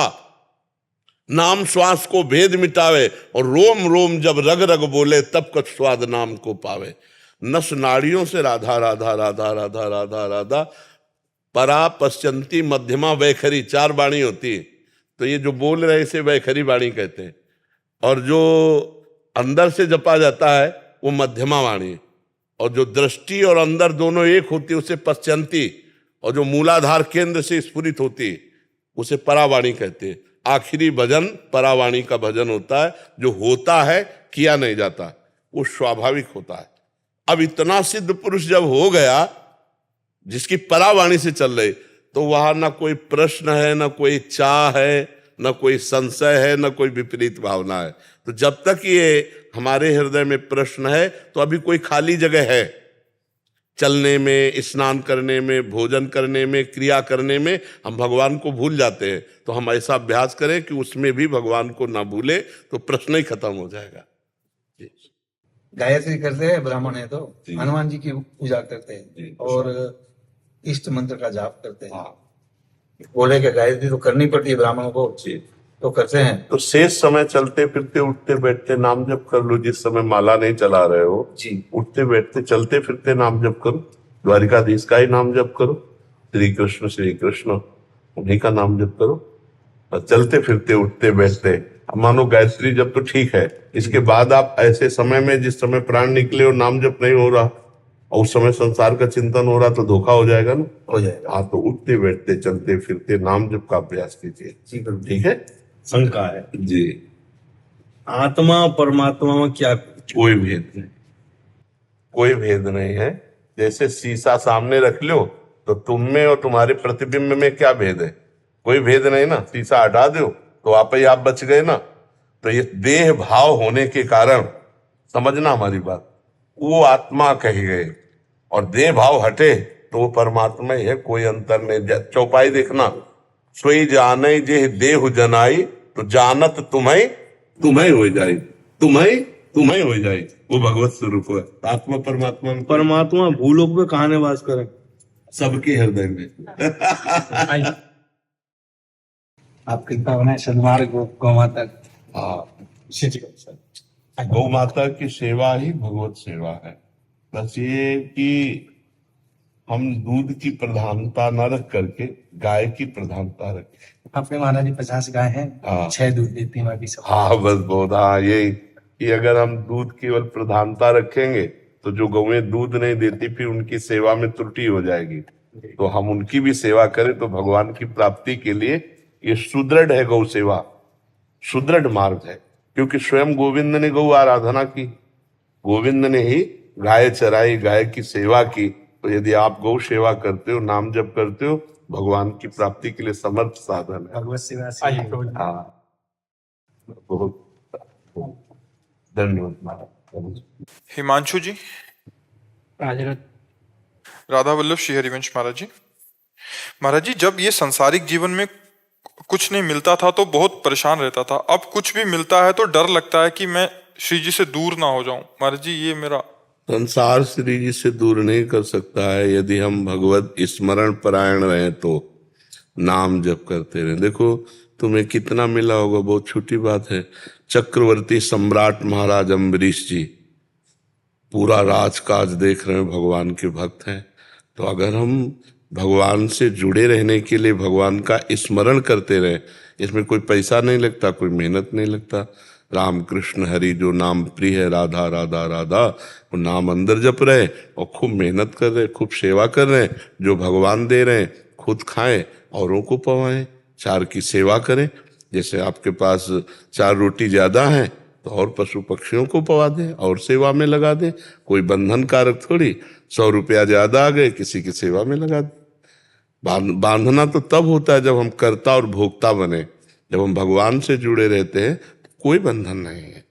नाम श्वास को भेद मिटावे, और रोम रोम जब रग रग बोले, तब कुछ स्वाद नाम को पावे। नस नाड़ियों से राधा राधा राधा राधा राधा राधा, परा पश्चंती मध्यमा वैखरी, 4 वाणी होती है। तो ये जो बोल रहे इसे वैखरी वाणी कहते हैं, और जो अंदर से जपा जाता है वो मध्यमा वाणी, और जो दृष्टि और अंदर दोनों एक होती है उसे पश्चंती, और जो मूलाधार केंद्र से स्फुरित होती है उसे परावाणी कहते हैं। आखिरी भजन परावाणी का भजन होता है, जो होता है किया नहीं जाता, वो स्वाभाविक होता है। अब इतना सिद्ध पुरुष जब हो गया जिसकी परावाणी से चल रही, तो वहां ना कोई प्रश्न है, ना कोई चाह है, न कोई संशय है, न कोई विपरीत भावना है। तो जब तक ये हमारे हृदय में प्रश्न है, तो अभी कोई खाली जगह है। चलने में, स्नान करने में, भोजन करने में, क्रिया करने में हम भगवान को भूल जाते हैं। तो हम ऐसा अभ्यास करें कि उसमें भी भगवान को ना भूले, तो प्रश्न ही खत्म हो जाएगा। गायत्री करते हैं ब्राह्मण है तो हनुमान जी की पूजा करते हैं और इष्ट मंत्र का जाप करते हैं। बोले कि गायत्री तो करनी पड़ती है ब्राह्मणों को, तो करते हैं। तो शेष समय चलते फिरते उठते बैठते नाम जप कर लो। जिस समय माला नहीं चला रहे हो जी, उठते बैठते चलते फिरते नाम जप करो। द्वारिकाधीश का ही नाम जप करो, श्री कृष्ण उन्हीं का नाम जप करो। और चलते फिरते उठते बैठते, अब मानो गायत्री जप तो ठीक है, इसके बाद आप ऐसे समय में जिस समय प्राण निकले और नाम जप नहीं हो रहा और उस समय संसार का चिंतन हो रहा, तो धोखा हो जाएगा ना। हो जाएगा। हाँ, तो उठते बैठते चलते फिरते नाम जप का अभ्यास कीजिए। ठीक है। शंका है जी, आत्मा परमात्मा में क्या? कोई भेद नहीं, कोई भेद नहीं है। जैसे शीशा सामने रख लो तो तुम में और तुम्हारे प्रतिबिंब में क्या भेद है? कोई भेद नहीं ना। शीशा हटा दो तो आप ही आप बच गए ना। तो ये देह भाव होने के कारण, समझना हमारी बात, वो आत्मा कही गए और देह भाव हटे तो वो परमात्मा ही है, कोई अंतर नहीं। चौपाई देखना, सोई जाने जे देह जनाई, तो जानत तुम्हें हो जाए, तुम्हें हो जाए। वो भगवत स्वरूप है। आत्मा परमात्मा में, परमात्मा भूलोक में कहाँ निवास करे? सबके हृदय में। आप कृपा बनाए सदमार्ग गौ माता। हाँ, गौ माता की सेवा ही भगवत सेवा है। बस ये कि हम दूध की प्रधानता न रख करके गाय की प्रधानता रखें। अपने महाराज जी 50 गाय हैं, हाँ। 6 दूध देती हैं, बाकी सब हाँ बस बहुत, हाँ यही कि अगर हम दूध केवल प्रधानता रखेंगे तो जो गौएं दूध नहीं देती फिर उनकी सेवा में त्रुटि हो जाएगी, तो हम उनकी भी सेवा करें तो भगवान की प्राप्ति के लिए ये सुदृढ़ है। गौ सेवा सुदृढ़ मार्ग है, क्योंकि स्वयं गोविंद ने गौ आराधना की, गोविंद ने ही गाय चराई, गाय की सेवा की। तो यदि आप गौ सेवा करते हो, नाम जप करते हो, भगवान की प्राप्ति के लिए समर्थ साधन है। भगवत सेवा से हाँ बहुत धन्यवाद महाराज। हिमांशु जी। राधा वल्लभ श्री हरिवंश महाराज जी। महाराज जी, जब ये सांसारिक जीवन में कुछ नहीं मिलता था तो बहुत परेशान रहता था, अब कुछ भी मिलता है तो डर लगता है कि मैं श्री जी से दूर ना हो जाऊं। महाराज जी, ये मेरा संसार श्री जी से दूर नहीं कर सकता है यदि हम भगवत स्मरण परायण रहे तो नाम जप करते रहे। देखो तुम्हें कितना मिला होगा, बहुत छोटी बात है। चक्रवर्ती सम्राट महाराज अम्बरीश जी पूरा राजकाज देख रहे हैं, भगवान के भक्त हैं। तो अगर हम भगवान से जुड़े रहने के लिए भगवान का स्मरण करते रहे, इसमें कोई पैसा नहीं लगता, कोई मेहनत नहीं लगता। राम कृष्ण हरि जो नाम प्रिय है, राधा राधा राधा, वो नाम अंदर जप रहे और खूब मेहनत कर रहे, खूब सेवा कर रहे हैं। जो भगवान दे रहे हैं खुद खाएं, औरों को पवाएं, 4 की सेवा करें। जैसे आपके पास 4 रोटी ज्यादा है तो और पशु पक्षियों को पवा दें और सेवा में लगा दें। कोई बंधन कारक थोड़ी, 100 रुपया ज्यादा आ गए किसी की सेवा में लगा दें। बांधना तो तब होता है जब हम कर्ता और भोक्ता बने। जब हम भगवान से जुड़े रहते हैं तो कोई बंधन नहीं है,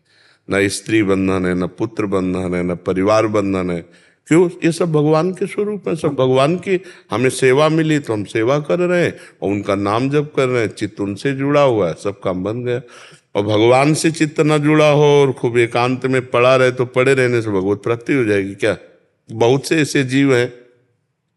न स्त्री बंधन है, न पुत्र बंधन है, न परिवार बंधन है। क्यों? ये सब भगवान के स्वरूप है, सब भगवान की हमें सेवा मिली तो हम सेवा कर रहे हैं और उनका नाम जप कर रहे हैं, चित्त उनसे जुड़ा हुआ है, सब काम बन गया। और भगवान से चित्त न जुड़ा हो और खूब एकांत में पड़ा रहे तो पड़े रहने से भगवत प्राप्ति हो जाएगी क्या? बहुत से ऐसे जीव हैं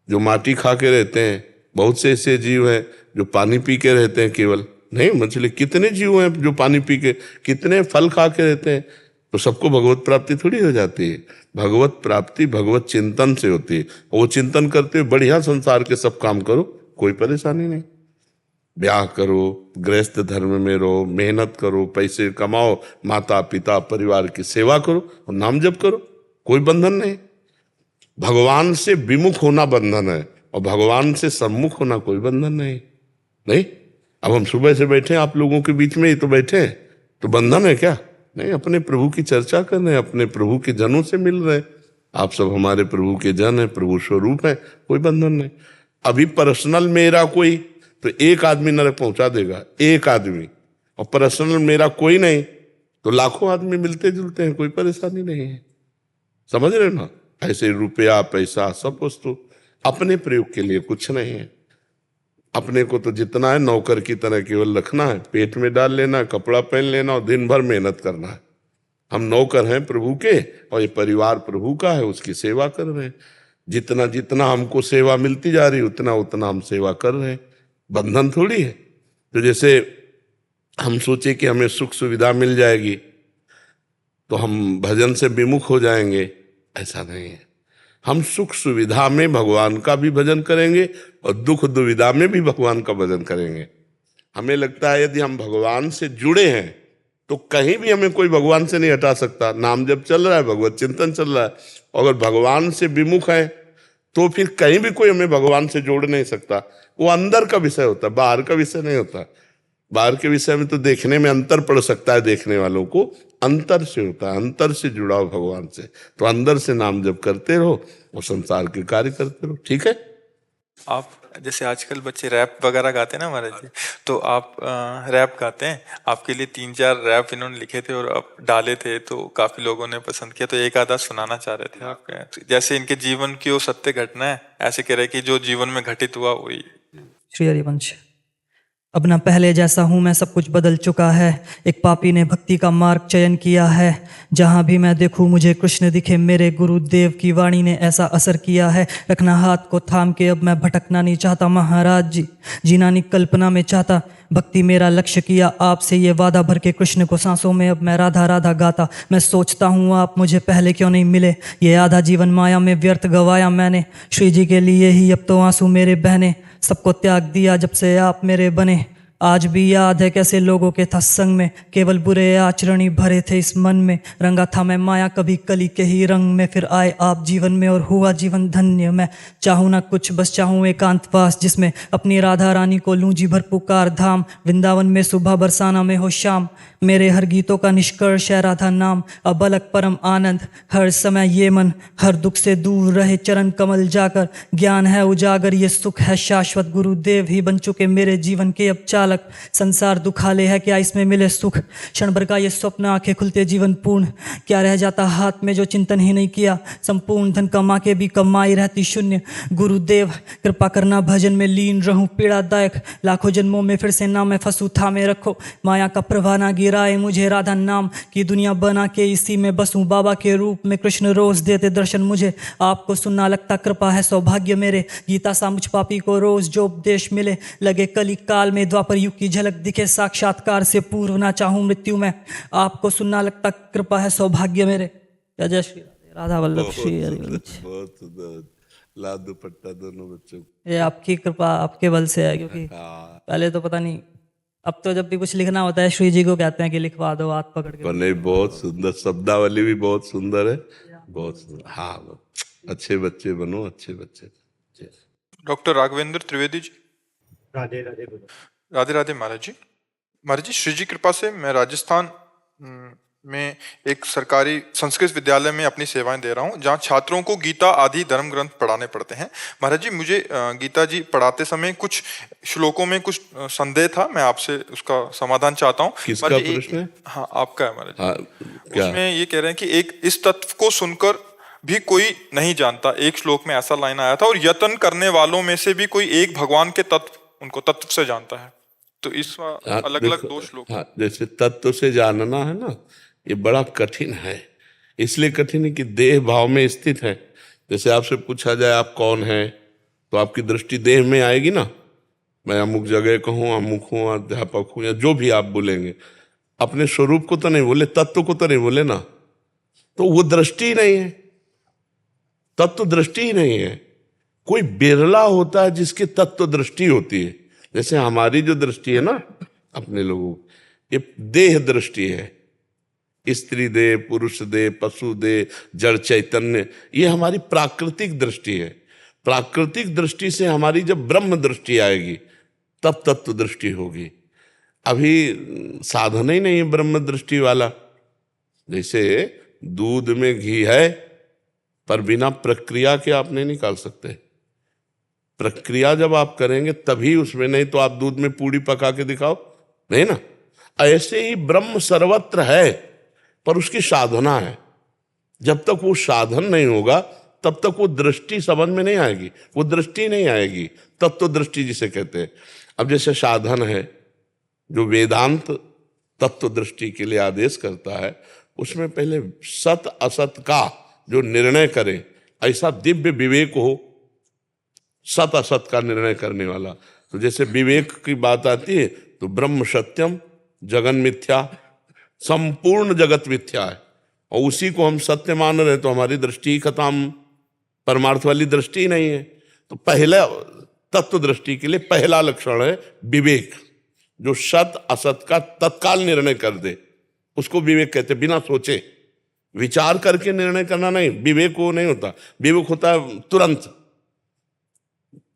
जो माटी खा के रहते हैं, बहुत से ऐसे जीव हैं जो पानी पी के रहते हैं केवल। नहीं, मछली कितने जीव हैं जो पानी पी के, कितने फल खा के रहते हैं। तो सबको भगवत प्राप्ति थोड़ी हो जाती है। भगवत प्राप्ति भगवत चिंतन से होती है। वो चिंतन करते हुए बढ़िया संसार के सब काम करो, कोई परेशानी नहीं। ब्याह करो, गृहस्थ धर्म में रहो, मेहनत करो, पैसे कमाओ, माता पिता परिवार की सेवा करो और नाम जप करो, कोई बंधन नहीं। भगवान से विमुख होना बंधन है और भगवान से सम्मुख होना कोई बंधन नहीं। नहीं, अब हम सुबह से बैठे आप लोगों के बीच में ही तो बैठे हैं, तो बंधन है क्या? नहीं, अपने प्रभु की चर्चा कर रहे हैं, अपने प्रभु के जनों से मिल रहे हैं। आप सब हमारे प्रभु के जन हैं, प्रभु स्वरूप है, कोई बंधन नहीं। अभी पर्सनल मेरा कोई तो एक आदमी नरक पहुंचा देगा, एक आदमी, और पर्सनल मेरा कोई नहीं तो लाखों आदमी मिलते जुलते हैं, कोई परेशानी नहीं है। समझ रहे ना? ऐसे रुपया पैसा सब वस्तु अपने प्रयोग के लिए कुछ नहीं है। अपने को तो जितना है नौकर की तरह केवल रखना है, पेट में डाल लेना, कपड़ा पहन लेना और दिन भर मेहनत करना है। हम नौकर हैं प्रभु के और ये परिवार प्रभु का है, उसकी सेवा कर रहे हैं। जितना जितना हमको सेवा मिलती जा रही उतना उतना हम सेवा कर रहे हैं, बंधन थोड़ी है। तो जैसे हम सोचे कि हमें सुख सुविधा मिल जाएगी तो हम भजन से विमुख हो जाएंगे, ऐसा नहीं है। हम सुख सुविधा में भगवान का भी भजन करेंगे और दुख दुविधा में भी भगवान का भजन करेंगे। हमें लगता है यदि हम भगवान से जुड़े हैं तो कहीं भी हमें कोई भगवान से नहीं हटा सकता। नाम जब चल रहा है, भगवत चिंतन चल रहा है, अगर भगवान से विमुख है तो फिर कहीं भी कोई हमें भगवान से जोड़ नहीं सकता। वो अंदर का विषय होता है, बाहर का विषय नहीं होता। बाहर के विषय में तो देखने में अंतर पड़ सकता है, देखने वालों को अंतर से होता है, अंतर से जुड़ाव भगवान से। तो अंदर से नाम जप करते रहो और संसार के कार्य करते रहो, ठीक है। आप जैसे आजकल बच्चे रैप वगैरह गाते हैं ना महाराज जी, तो आप रैप गाते हैं। आपके लिए 3-4 रैप इन्होंने लिखे थे और आप डाले थे तो काफी लोगों ने पसंद किया, तो एक आधा सुनाना चाह रहे थे आपके। जैसे इनके जीवन की वो सत्य घटना है, ऐसे कह रहे कि जो जीवन में घटित हुआ वही। श्री हरिवंश। अब न पहले जैसा हूँ मैं, सब कुछ बदल चुका है। एक पापी ने भक्ति का मार्ग चयन किया है। जहाँ भी मैं देखूँ मुझे कृष्ण दिखे। मेरे गुरुदेव की वाणी ने ऐसा असर किया है। रखना हाथ को थाम के, अब मैं भटकना नहीं चाहता महाराज जी। जीना नहीं कल्पना में चाहता। भक्ति मेरा लक्ष्य किया आपसे ये वादा भर के कृष्ण को सांसों में अब मैं राधा राधा गाता। मैं सोचता हूँ आप मुझे पहले क्यों नहीं मिले, ये आधा जीवन माया में व्यर्थ गवाया मैंने। श्री जी के लिए ही अब तो आंसू मेरे बहने, सबको त्याग दिया जब से आप मेरे बने। आज भी याद है कैसे लोगों के था संग में, केवल बुरे आचरण ही भरे थे इस मन में। रंगा था मैं माया कभी कली के ही रंग में, फिर आए आप जीवन में और हुआ जीवन धन्य। मैं चाहूँ ना कुछ बस चाहूँ एकांतवास, जिसमें अपनी राधा रानी को लूँ जी भर पुकार धाम। वृंदावन में सुबह बरसाना में हो शाम, मेरे हर गीतों का निष्कर्ष है राधा नाम। अब अलग परम आनंद हर समय ये मन, हर दुख से दूर रहे चरण कमल जाकर। ज्ञान है उजागर ये सुख है शाश्वत, गुरुदेव ही बन चुके मेरे जीवन के अब चालक। संसार दुखाले है क्या इसमें मिले सुख, क्षण भर का ये स्वप्न आंखें खुलते जीवन पूर्ण। क्या रह जाता हाथ में जो चिंतन ही नहीं किया, संपूर्ण धन कमा के भी कमाई रहती शून्य। गुरुदेव कृपा करना भजन में लीन रहूं पीड़ादायक, लाखों जन्मों में फिर से ना मैं फंसूं थामे रखो। माया का प्रवाह ना गिराए मुझे राधा नाम की दुनिया बना के इसी में बसूं। बाबा के रूप में कृष्ण रोज देते दर्शन मुझे, आपको सुनना लगता कृपा है सौभाग्य मेरे। गीता सा मुझ पापी को रोज जो उपदेश मिले, लगे कली काल में द्वापर युग की झलक दिखे साक्षात्कार से पूर्व। ना चाहूं मृत्यु में आपको सुनना लगता कृपा है सौभाग्य मेरे। जय जय श्री राधा वल्लभ श्री हरि वंश। बहुत सुंदर, लाल दुपट्टा दोनों बच्चों को। ये आपकी कृपा आपके बल से है, क्योंकि हाँ, पहले तो पता नहीं, अब तो जब भी कुछ लिखना होता है श्री जी को कहते हैं कि लिखवा दो हाथ पकड़ के। पर नहीं, बहुत सुंदर, शब्दावली भी बहुत सुंदर है, बहुत सुंदर। हाँ, अच्छे बच्चे बनो, अच्छे बच्चे। डॉक्टर राघवेंद्र त्रिवेदी जी। राधे राधे बोलो। राधे राधे महाराज जी। महाराज जी, श्री जी कृपा से मैं राजस्थान में एक सरकारी संस्कृत विद्यालय में अपनी सेवाएं दे रहा हूं, जहां छात्रों को गीता आदि धर्म ग्रंथ पढ़ाने पड़ते हैं। महाराज जी, मुझे गीता जी पढ़ाते समय कुछ श्लोकों में कुछ संदेह था, मैं आपसे उसका समाधान चाहता हूं। किसका महाराज जी, प्रश्न है? हाँ, आपका है महाराज जी। हाँ, क्या? उसमें ये कह रहे हैं कि एक इस तत्व को सुनकर भी कोई नहीं जानता, एक श्लोक में ऐसा लाइन आया था, और यत्न करने वालों में से भी कोई एक भगवान के तत्व उनको तत्व से जानता है। तो इस अलग अलग दो श्लोक। हाँ, जैसे तत्व से जानना है ना, ये बड़ा कठिन है। इसलिए कठिन है कि देह भाव में स्थित है। जैसे आपसे पूछा जाए आप कौन है, तो आपकी दृष्टि देह में आएगी ना। मैं अमुक जगह का हूँ, अमुक हूँ, अध्यापक हूँ, या जो भी आप बोलेंगे, अपने स्वरूप को तो नहीं बोले, तत्व को तो नहीं बोले ना, तो वो दृष्टि ही नहीं है, तत्व दृष्टि ही नहीं है। कोई बिरला होता है जिसकी तत्व दृष्टि होती है। जैसे हमारी जो दृष्टि है ना अपने लोगों, ये देह दृष्टि है, स्त्री देह, पुरुष देह, पशु देह, जड़ चैतन्य, ये हमारी प्राकृतिक दृष्टि है। प्राकृतिक दृष्टि से हमारी जब ब्रह्म दृष्टि आएगी तब तत्व दृष्टि होगी। अभी साधन ही नहीं है ब्रह्म दृष्टि वाला। जैसे दूध में घी है, पर बिना प्रक्रिया के आप नहीं निकाल सकते। प्रक्रिया जब आप करेंगे तभी उसमें, नहीं तो आप दूध में पूड़ी पका के दिखाओ, नहीं ना। ऐसे ही ब्रह्म सर्वत्र है, पर उसकी साधना है। जब तक वो साधन नहीं होगा तब तक वो दृष्टि समझ में नहीं आएगी, वो दृष्टि नहीं आएगी, तत्व दृष्टि जिसे कहते हैं। अब जैसे साधन है जो वेदांत तत्व दृष्टि के लिए आदेश करता है, उसमें पहले सत असत का जो निर्णय करे, ऐसा दिव्य विवेक हो, सत असत का निर्णय करने वाला। तो जैसे विवेक की बात आती है तो ब्रह्म सत्यम, जगन मिथ्या, संपूर्ण जगत मिथ्या है, और उसी को हम सत्य मान रहे, तो हमारी दृष्टि खत्म, परमार्थ वाली दृष्टि नहीं है। तो पहला तत्व दृष्टि के लिए पहला लक्षण है विवेक, जो सत असत का तत्काल निर्णय कर दे, उसको विवेक कहते। बिना सोचे विचार करके निर्णय करना नहीं, विवेक वो नहीं होता। विवेक होता है तुरंत,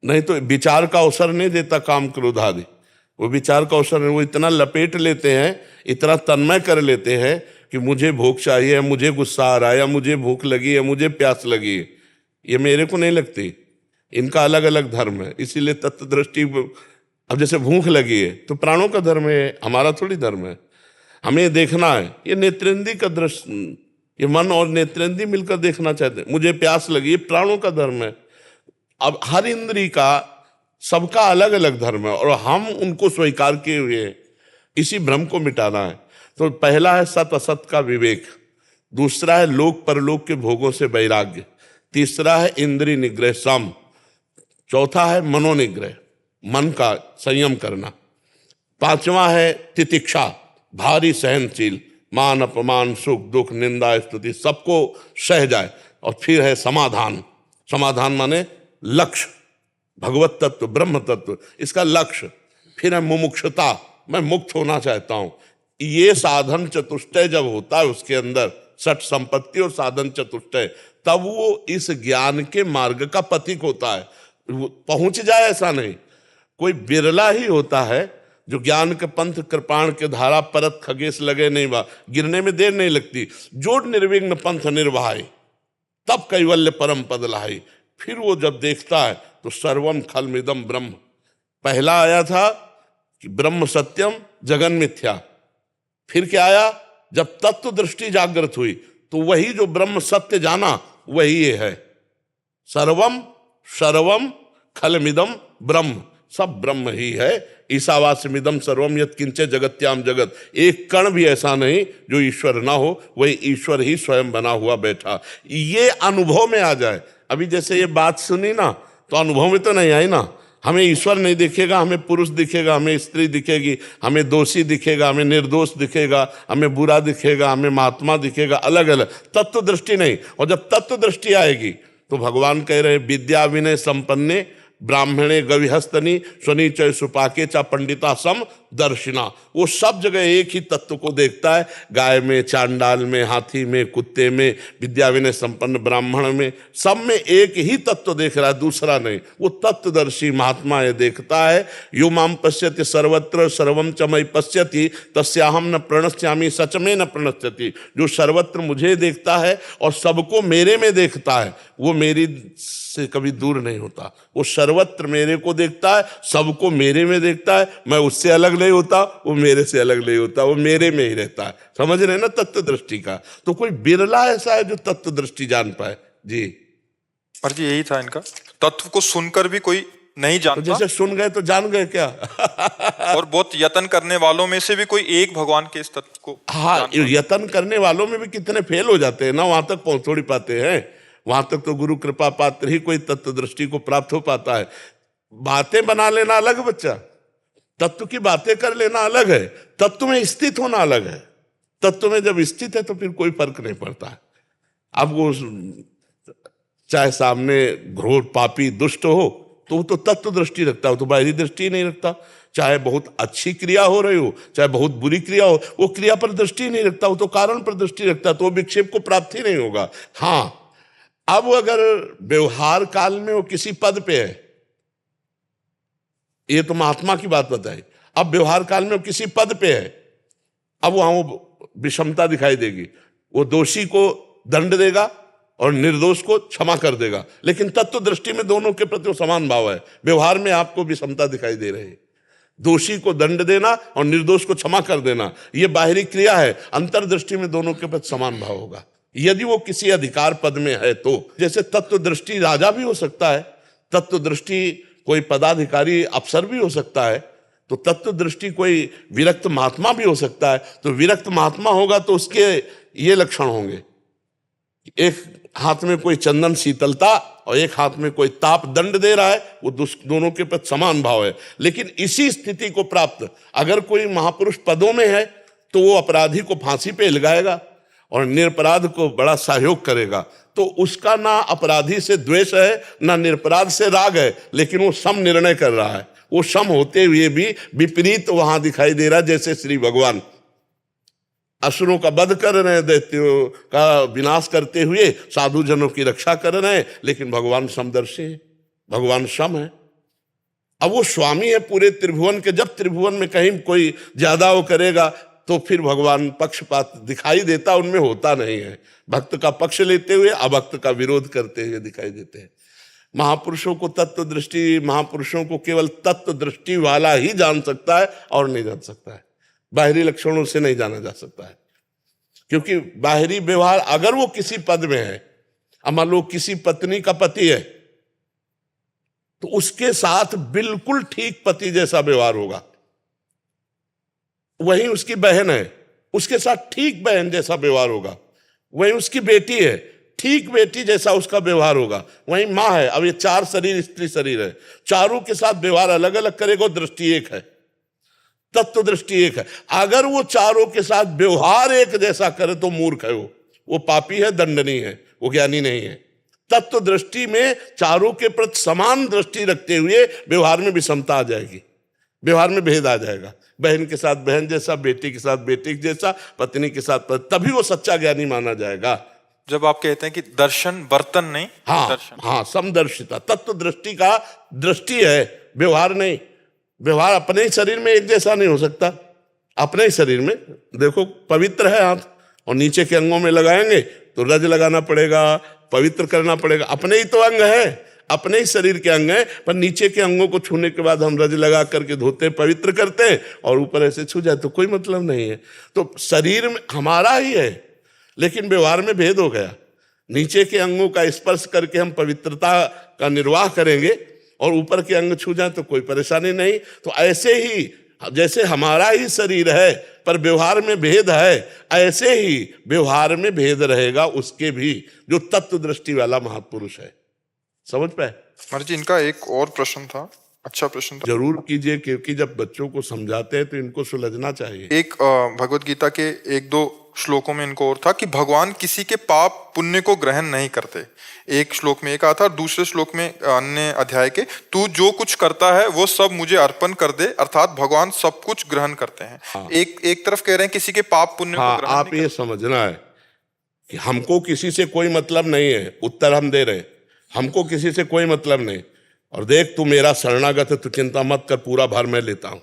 नहीं तो विचार का अवसर नहीं देता काम क्रोध आदि। वो विचार का अवसर नहीं, वो इतना लपेट लेते हैं, इतना तन्मय कर लेते हैं कि मुझे भूख चाहिए, या मुझे गुस्सा आ रहा है, या मुझे भूख लगी, या मुझे प्यास लगी है। ये मेरे को नहीं लगती, इनका अलग अलग धर्म है। इसीलिए तत्व दृष्टि, अब जैसे भूख लगी है तो प्राणों का धर्म है, हमारा थोड़ी धर्म है। हमें देखना है, ये नेत्रेंद्रिय का दृष्टि, ये मन और नेत्रेंद्रिय मिलकर देखना चाहते हैं। मुझे प्यास लगी, ये प्राणों का धर्म है। अब हर इंद्रिय का सबका अलग अलग धर्म है, और हम उनको स्वीकार किए हुए हैं। इसी भ्रम को मिटाना है। तो पहला है सत असत का विवेक, दूसरा है लोक परलोक के भोगों से वैराग्य, तीसरा है इंद्रिय निग्रह सम, चौथा है मनोनिग्रह, मन का संयम करना। पांचवा है तितिक्षा, भारी सहनशील, मान अपमान सुख दुख निंदा स्तुति सबको सह जाए। और फिर है समाधान, समाधान माने लक्ष्य, भगवत तत्व ब्रह्म तत्व इसका लक्ष्य। फिर है मुमुक्षुता, मैं मुक्त होना चाहता हूं। ये साधन चतुष्टय जब होता है उसके अंदर, सठ संपत्ति और साधन चतुष्टय, तब वो इस ज्ञान के मार्ग का पथिक होता है। वो पहुंच जाए ऐसा नहीं, कोई बिरला ही होता है जो ज्ञान के पंथ कृपाण के धारा परत खगेश लगे नहीं बा, गिरने में देर नहीं लगती। जो निर्विघ्न पंथ निर्वाहाई, तब कैवल्य परम पद लाही। फिर वो जब देखता है तो सर्वम खलमिदम ब्रह्म। पहला आया था कि ब्रह्म सत्यम जगन मिथ्या, फिर क्या आया, जब तत्व दृष्टि जागृत हुई तो वही जो ब्रह्म सत्य जाना वही ये है। सर्वम सर्वम खलमिदम ब्रह्म, सब ब्रह्म ही है। ईशावास्यमिदं सर्वम यत् किंचे जगत्याम जगत, एक कण भी ऐसा नहीं जो ईश्वर ना हो, वही ईश्वर ही स्वयं बना हुआ बैठा। ये अनुभव में आ जाए। अभी जैसे ये बात सुनी ना तो अनुभव में तो नहीं आई ना। हमें ईश्वर नहीं दिखेगा, हमें पुरुष दिखेगा, हमें स्त्री दिखेगी, हमें दोषी दिखेगा, हमें निर्दोष दिखेगा, हमें बुरा दिखेगा, हमें महात्मा दिखेगा, अलग अलग तत्व दृष्टि नहीं। और जब तत्व दृष्टि आएगी तो भगवान कह रहे विद्या विनय संपन्ने ब्राह्मणे गविहस्तनी स्वनीचय सुपाके चा पंडिता सम दर्शिना। वो सब जगह एक ही तत्व को देखता है, गाय में, चांडाल में, हाथी में, कुत्ते में, विद्या विनय संपन्न ब्राह्मण में, सब में एक ही तत्व देख रहा है, दूसरा नहीं। वो तत्वदर्शी महात्मा ये देखता है। यो माम पश्यति सर्वत्र सर्वम च मयि पश्यति तस्याहम न प्रणश्यामि सच में न प्रणश्यति। जो सर्वत्र मुझे देखता है और सबको मेरे में देखता है वो मेरी से कभी दूर नहीं होता। वो सर्वत्र मेरे को देखता है, सबको मेरे में देखता है, मैं उससे अलग नहीं होता, वो मेरे से अलग नहीं होता, वो मेरे में ही रहता है। समझ रहे ना तत्व दृष्टि का। तो कोई बिरला ऐसा है जो तत्व दृष्टि जान पाए जी। पर जी यही था इनका, तत्व को सुनकर भी कोई नहीं तो जानता, जैसे सुन गए तो जान गए क्या? और बहुत यत्न करने वालों में से भी कोई एक भगवान के इस तत्व को हाँ, जान पाता। यत्न करने वालों में भी कितने फेल हो जाते हैं ना, वहां तक पहुंच थोड़ी पाते हैं। वहां तक तो गुरु कृपा पात्र ही कोई तत्व दृष्टि को प्राप्त हो पाता है। बातें बना लेना अलग बच्चा, तत्व की बातें कर लेना अलग है, तत्व में स्थित होना अलग है। तत्व में जब स्थित है तो फिर कोई फर्क नहीं पड़ता है। अब वो चाहे सामने घोर पापी दुष्ट हो तो वो तो तत्व दृष्टि रखता है, वो तो बाहरी दृष्टि नहीं रखता। चाहे बहुत अच्छी क्रिया हो रही हो, चाहे बहुत बुरी क्रिया हो, वो क्रिया पर दृष्टि नहीं रखता, वो तो कारण पर दृष्टि रखता, तो वो विक्षेप को प्राप्ति नहीं होगा। हाँ, अब अगर व्यवहार काल में वो किसी पद पे है, ये तो महात्मा की बात बताई। अब व्यवहार काल में वो किसी पद पे है, अब वहां वो विषमता दिखाई देगी। वो दोषी को दंड देगा और निर्दोष को क्षमा कर देगा, लेकिन तत्व दृष्टि में दोनों के प्रति समान भाव है। व्यवहार में आपको विषमता दिखाई दे रही है। दोषी को दंड देना और निर्दोष को क्षमा कर देना, ये बाहरी क्रिया है। अंतर्दृष्टि में दोनों के प्रति समान भाव होगा यदि वो किसी अधिकार पद में है तो। जैसे तत्व दृष्टि राजा भी हो सकता है, तत्व दृष्टि कोई पदाधिकारी अफसर भी हो सकता है, तो तत्व दृष्टि कोई विरक्त महात्मा भी हो सकता है। तो विरक्त महात्मा होगा तो उसके ये लक्षण होंगे, एक हाथ में कोई चंदन शीतलता और एक हाथ में कोई ताप दंड दे रहा है, वो दोनों के प्रति समान भाव है। लेकिन इसी स्थिति को प्राप्त अगर कोई महापुरुष पदों में है तो वो अपराधी को फांसी पे लगाएगा और निरपराध को बड़ा सहयोग करेगा। तो उसका ना अपराधी से द्वेष है ना निरपराध से राग है, लेकिन वो सम निर्णय कर रहा है। वो सम होते हुए भी विपरीत वहां दिखाई दे रहा है। जैसे श्री भगवान असुरों का वध कर रहे हैं, दैत्यों का विनाश करते हुए साधु जनों की रक्षा कर रहे हैं, लेकिन भगवान समदर्शी है, भगवान सम है। अब वो स्वामी है पूरे त्रिभुवन के। जब त्रिभुवन में कहीं कोई ज्यादा वो करेगा तो फिर भगवान पक्षपात दिखाई देता, उनमें होता नहीं है। भक्त का पक्ष लेते हुए अभक्त का विरोध करते हुए दिखाई देते हैं। महापुरुषों को तत्व दृष्टि, महापुरुषों को केवल तत्व दृष्टि वाला ही जान सकता है और नहीं जान सकता है। बाहरी लक्षणों से नहीं जाना जा सकता है, क्योंकि बाहरी व्यवहार अगर वो किसी पद में है, मान लो किसी पत्नी का पति है तो उसके साथ बिल्कुल ठीक पति जैसा व्यवहार होगा। वहीं उसकी बहन है, उसके साथ ठीक बहन जैसा व्यवहार होगा। वहीं उसकी बेटी है, ठीक बेटी जैसा उसका व्यवहार होगा। वहीं माँ है, अब ये चार शरीर स्त्री शरीर है, चारों के साथ व्यवहार अलग अलग करेगा, दृष्टि एक है। तत्व दृष्टि एक है। अगर वो चारों के साथ व्यवहार एक जैसा करे तो मूर्ख है, वो पापी है, दंडनीय है, वो ज्ञानी नहीं है। तत्व दृष्टि में चारों के प्रति समान दृष्टि रखते हुए व्यवहार में विषमता आ जाएगी, व्यवहार में भेद आ जाएगा। बहन के साथ बहन जैसा, बेटी के साथ बेटी जैसा, पत्नी के साथ पत्नी, तभी वो सच्चा ज्ञानी माना जाएगा। जब आप कहते हैं कि दर्शन बर्तन नहीं, हाँ दर्शन, हाँ, समदर्शिता तत्व दृष्टि का दृष्टि है, व्यवहार नहीं। व्यवहार अपने ही शरीर में एक जैसा नहीं हो सकता। अपने ही शरीर में देखो, पवित्र है हाथ और नीचे के अंगों में लगाएंगे तो रज लगाना पड़ेगा, पवित्र करना पड़ेगा। अपने ही तो अंग है, अपने ही शरीर के अंग है, पर नीचे के अंगों को छूने के बाद हम रज लगा करके धोते हैं, पवित्र करते हैं, और ऊपर ऐसे छू जाए तो कोई मतलब नहीं है। तो शरीर में हमारा ही है, लेकिन व्यवहार में भेद हो गया। नीचे के अंगों का स्पर्श करके हम पवित्रता का निर्वाह करेंगे और ऊपर के अंग छू जाए तो कोई परेशानी नहीं। तो ऐसे ही जैसे हमारा ही शरीर है पर व्यवहार में भेद है, ऐसे ही व्यवहार में भेद रहेगा उसके भी, जो तत्व दृष्टि वाला महापुरुष है। समझ पाए? महाराज जी, इनका एक और प्रश्न था, अच्छा प्रश्न था। जरूर कीजिए, क्योंकि जब बच्चों को समझाते हैं तो इनको सुलझना चाहिए। एक भगवत गीता के 1-2 श्लोकों में इनको और था कि भगवान किसी के पाप पुण्य को ग्रहण नहीं करते। एक श्लोक में एक कहा था, और दूसरे श्लोक में अन्य अध्याय के, तू जो कुछ करता है वो सब मुझे अर्पण कर दे, अर्थात भगवान सब कुछ ग्रहण करते हैं। हाँ। एक तरफ कह रहे हैं किसी के पाप पुण्य को ग्रहण आप नहीं ये समझना है कि हमको किसी से कोई मतलब नहीं है, उत्तर हम दे रहे हैं, हमको किसी से कोई मतलब नहीं। और देख, तू मेरा शरणागत है, तू चिंता मत कर, पूरा भार मैं लेता हूं।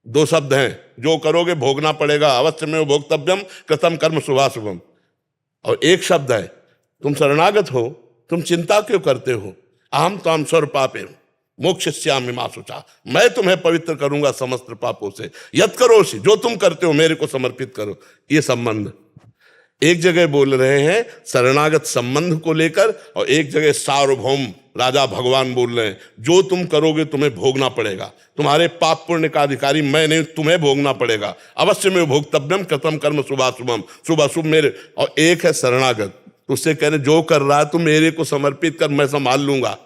2 शब्द हैं, जो करोगे भोगना पड़ेगा, अवश्य में भोक्तव्यम कृतम कर्म शुभाशुभम। और एक शब्द है, तुम शरणागत हो, तुम चिंता क्यों करते हो? अहम ताम स्वर पापे मोक्षयिष्यामि मा शुचा, मैं तुम्हें पवित्र करूंगा समस्त पापों से। यत् करोषि, जो तुम करते हो मेरे को समर्पित करो। ये संबंध एक जगह बोल रहे हैं शरणागत संबंध को लेकर, और एक जगह सार्वभौम राजा भगवान बोल रहे हैं, जो तुम करोगे तुम्हें भोगना पड़ेगा, तुम्हारे पाप पुण्य का अधिकारी मैं नहीं, तुम्हें भोगना पड़ेगा। अवश्य में भोक्तव्यम कृतम कर्म शुभाशुभम, शुभ अशुभ मेरे। और एक है शरणागत, तो उससे कह रहे जो कर रहा है तुम मेरे को समर्पित कर, मैं संभाल लूंगा,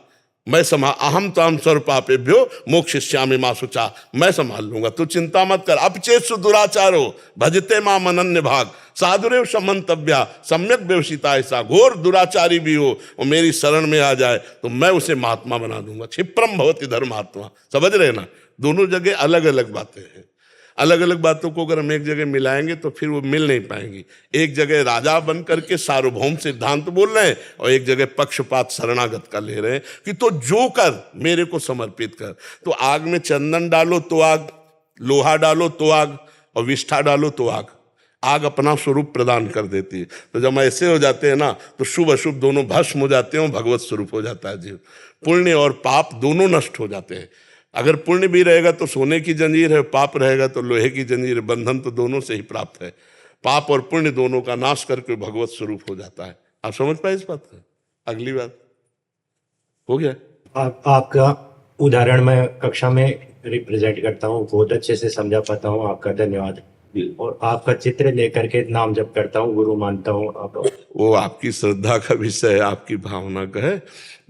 मैं अहम ताम स्वर पापेभ्यो मोक्षयिष्यामि मा शुचा, मैं संभाल लूंगा, तू चिंता मत कर। अपचेतु दुराचारो भजते माम अनन्य भाग, साधुरेव समंतव्या सम्यक व्यवसिता। ऐसा घोर दुराचारी भी हो और मेरी शरण में आ जाए तो मैं उसे महात्मा बना दूंगा। क्षिप्रम भवति धर्मात्मा। समझ रहे ना? दोनों जगह अलग अलग बातें हैं। अलग अलग बातों को अगर हम एक जगह मिलाएंगे तो फिर वो मिल नहीं पाएंगी। एक जगह राजा बन करके सार्वभौम सिद्धांत बोल रहे हैं और एक जगह पक्षपात शरणागत का ले रहे हैं कि तो जो कर मेरे को समर्पित कर। तो आग में चंदन डालो तो आग, लोहा डालो तो आग, और विष्ठा डालो तो आग। आग अपना स्वरूप प्रदान कर देती है। तो जब ऐसे हो जाते हैं ना तो शुभ अशुभ दोनों भस्म हो जाते हैं, भगवत स्वरूप हो जाता है जीव। पुण्य और पाप दोनों नष्ट हो जाते हैं। अगर पुण्य भी रहेगा तो सोने की जंजीर है, पाप रहेगा तो लोहे की जंजीर है। बंधन तो दोनों से ही प्राप्त है। पाप और पुण्य दोनों का नाश करके भगवत स्वरूप हो जाता है। आप समझ पाए इस बात को? अगली बात हो गया। आपका उदाहरण मैं कक्षा में रिप्रेजेंट करता हूँ, बहुत अच्छे से समझा पाता हूँ, आपका धन्यवाद। और आपका चित्र लेकर के नाम जप करता हूँ, गुरु मानता हूँ। आप वो आपकी श्रद्धा का विषय है, आपकी भावना का है।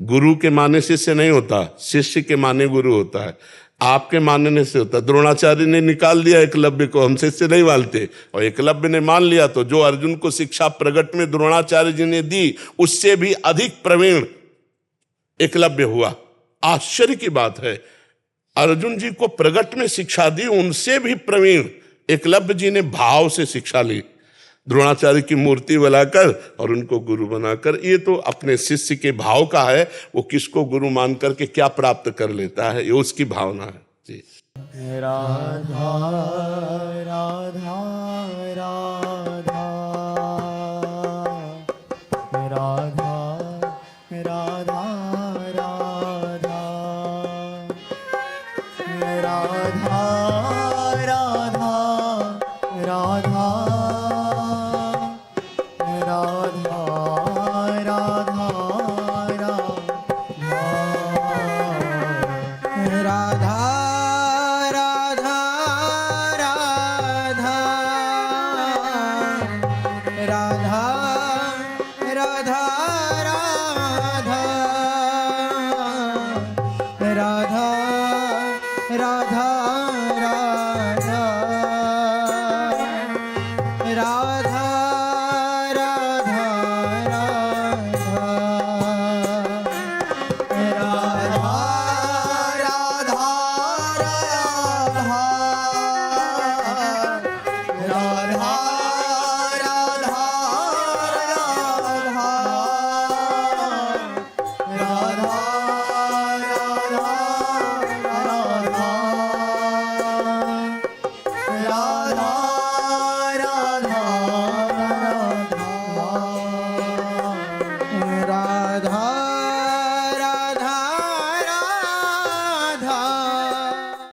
गुरु के माने शिष्य नहीं होता, शिष्य के माने गुरु होता है। आपके मानने से होता है। द्रोणाचार्य ने निकाल दिया एकलव्य को, हम शिष्य नहीं मानते, और एकलव्य ने मान लिया। तो जो अर्जुन को शिक्षा प्रगट में द्रोणाचार्य जी ने दी, उससे भी अधिक प्रवीण एकलव्य हुआ। आश्चर्य की बात है, अर्जुन जी को प्रगट में शिक्षा दी, उनसे भी प्रवीण एकलव्य जी ने भाव से शिक्षा ली, द्रोणाचार्य की मूर्ति बनाकर और उनको गुरु बनाकर। ये तो अपने शिष्य के भाव का है, वो किसको गुरु मान करके क्या प्राप्त कर लेता है, ये उसकी भावना है जी। राधा राधा राधा राधा राधा राधा राधा राधा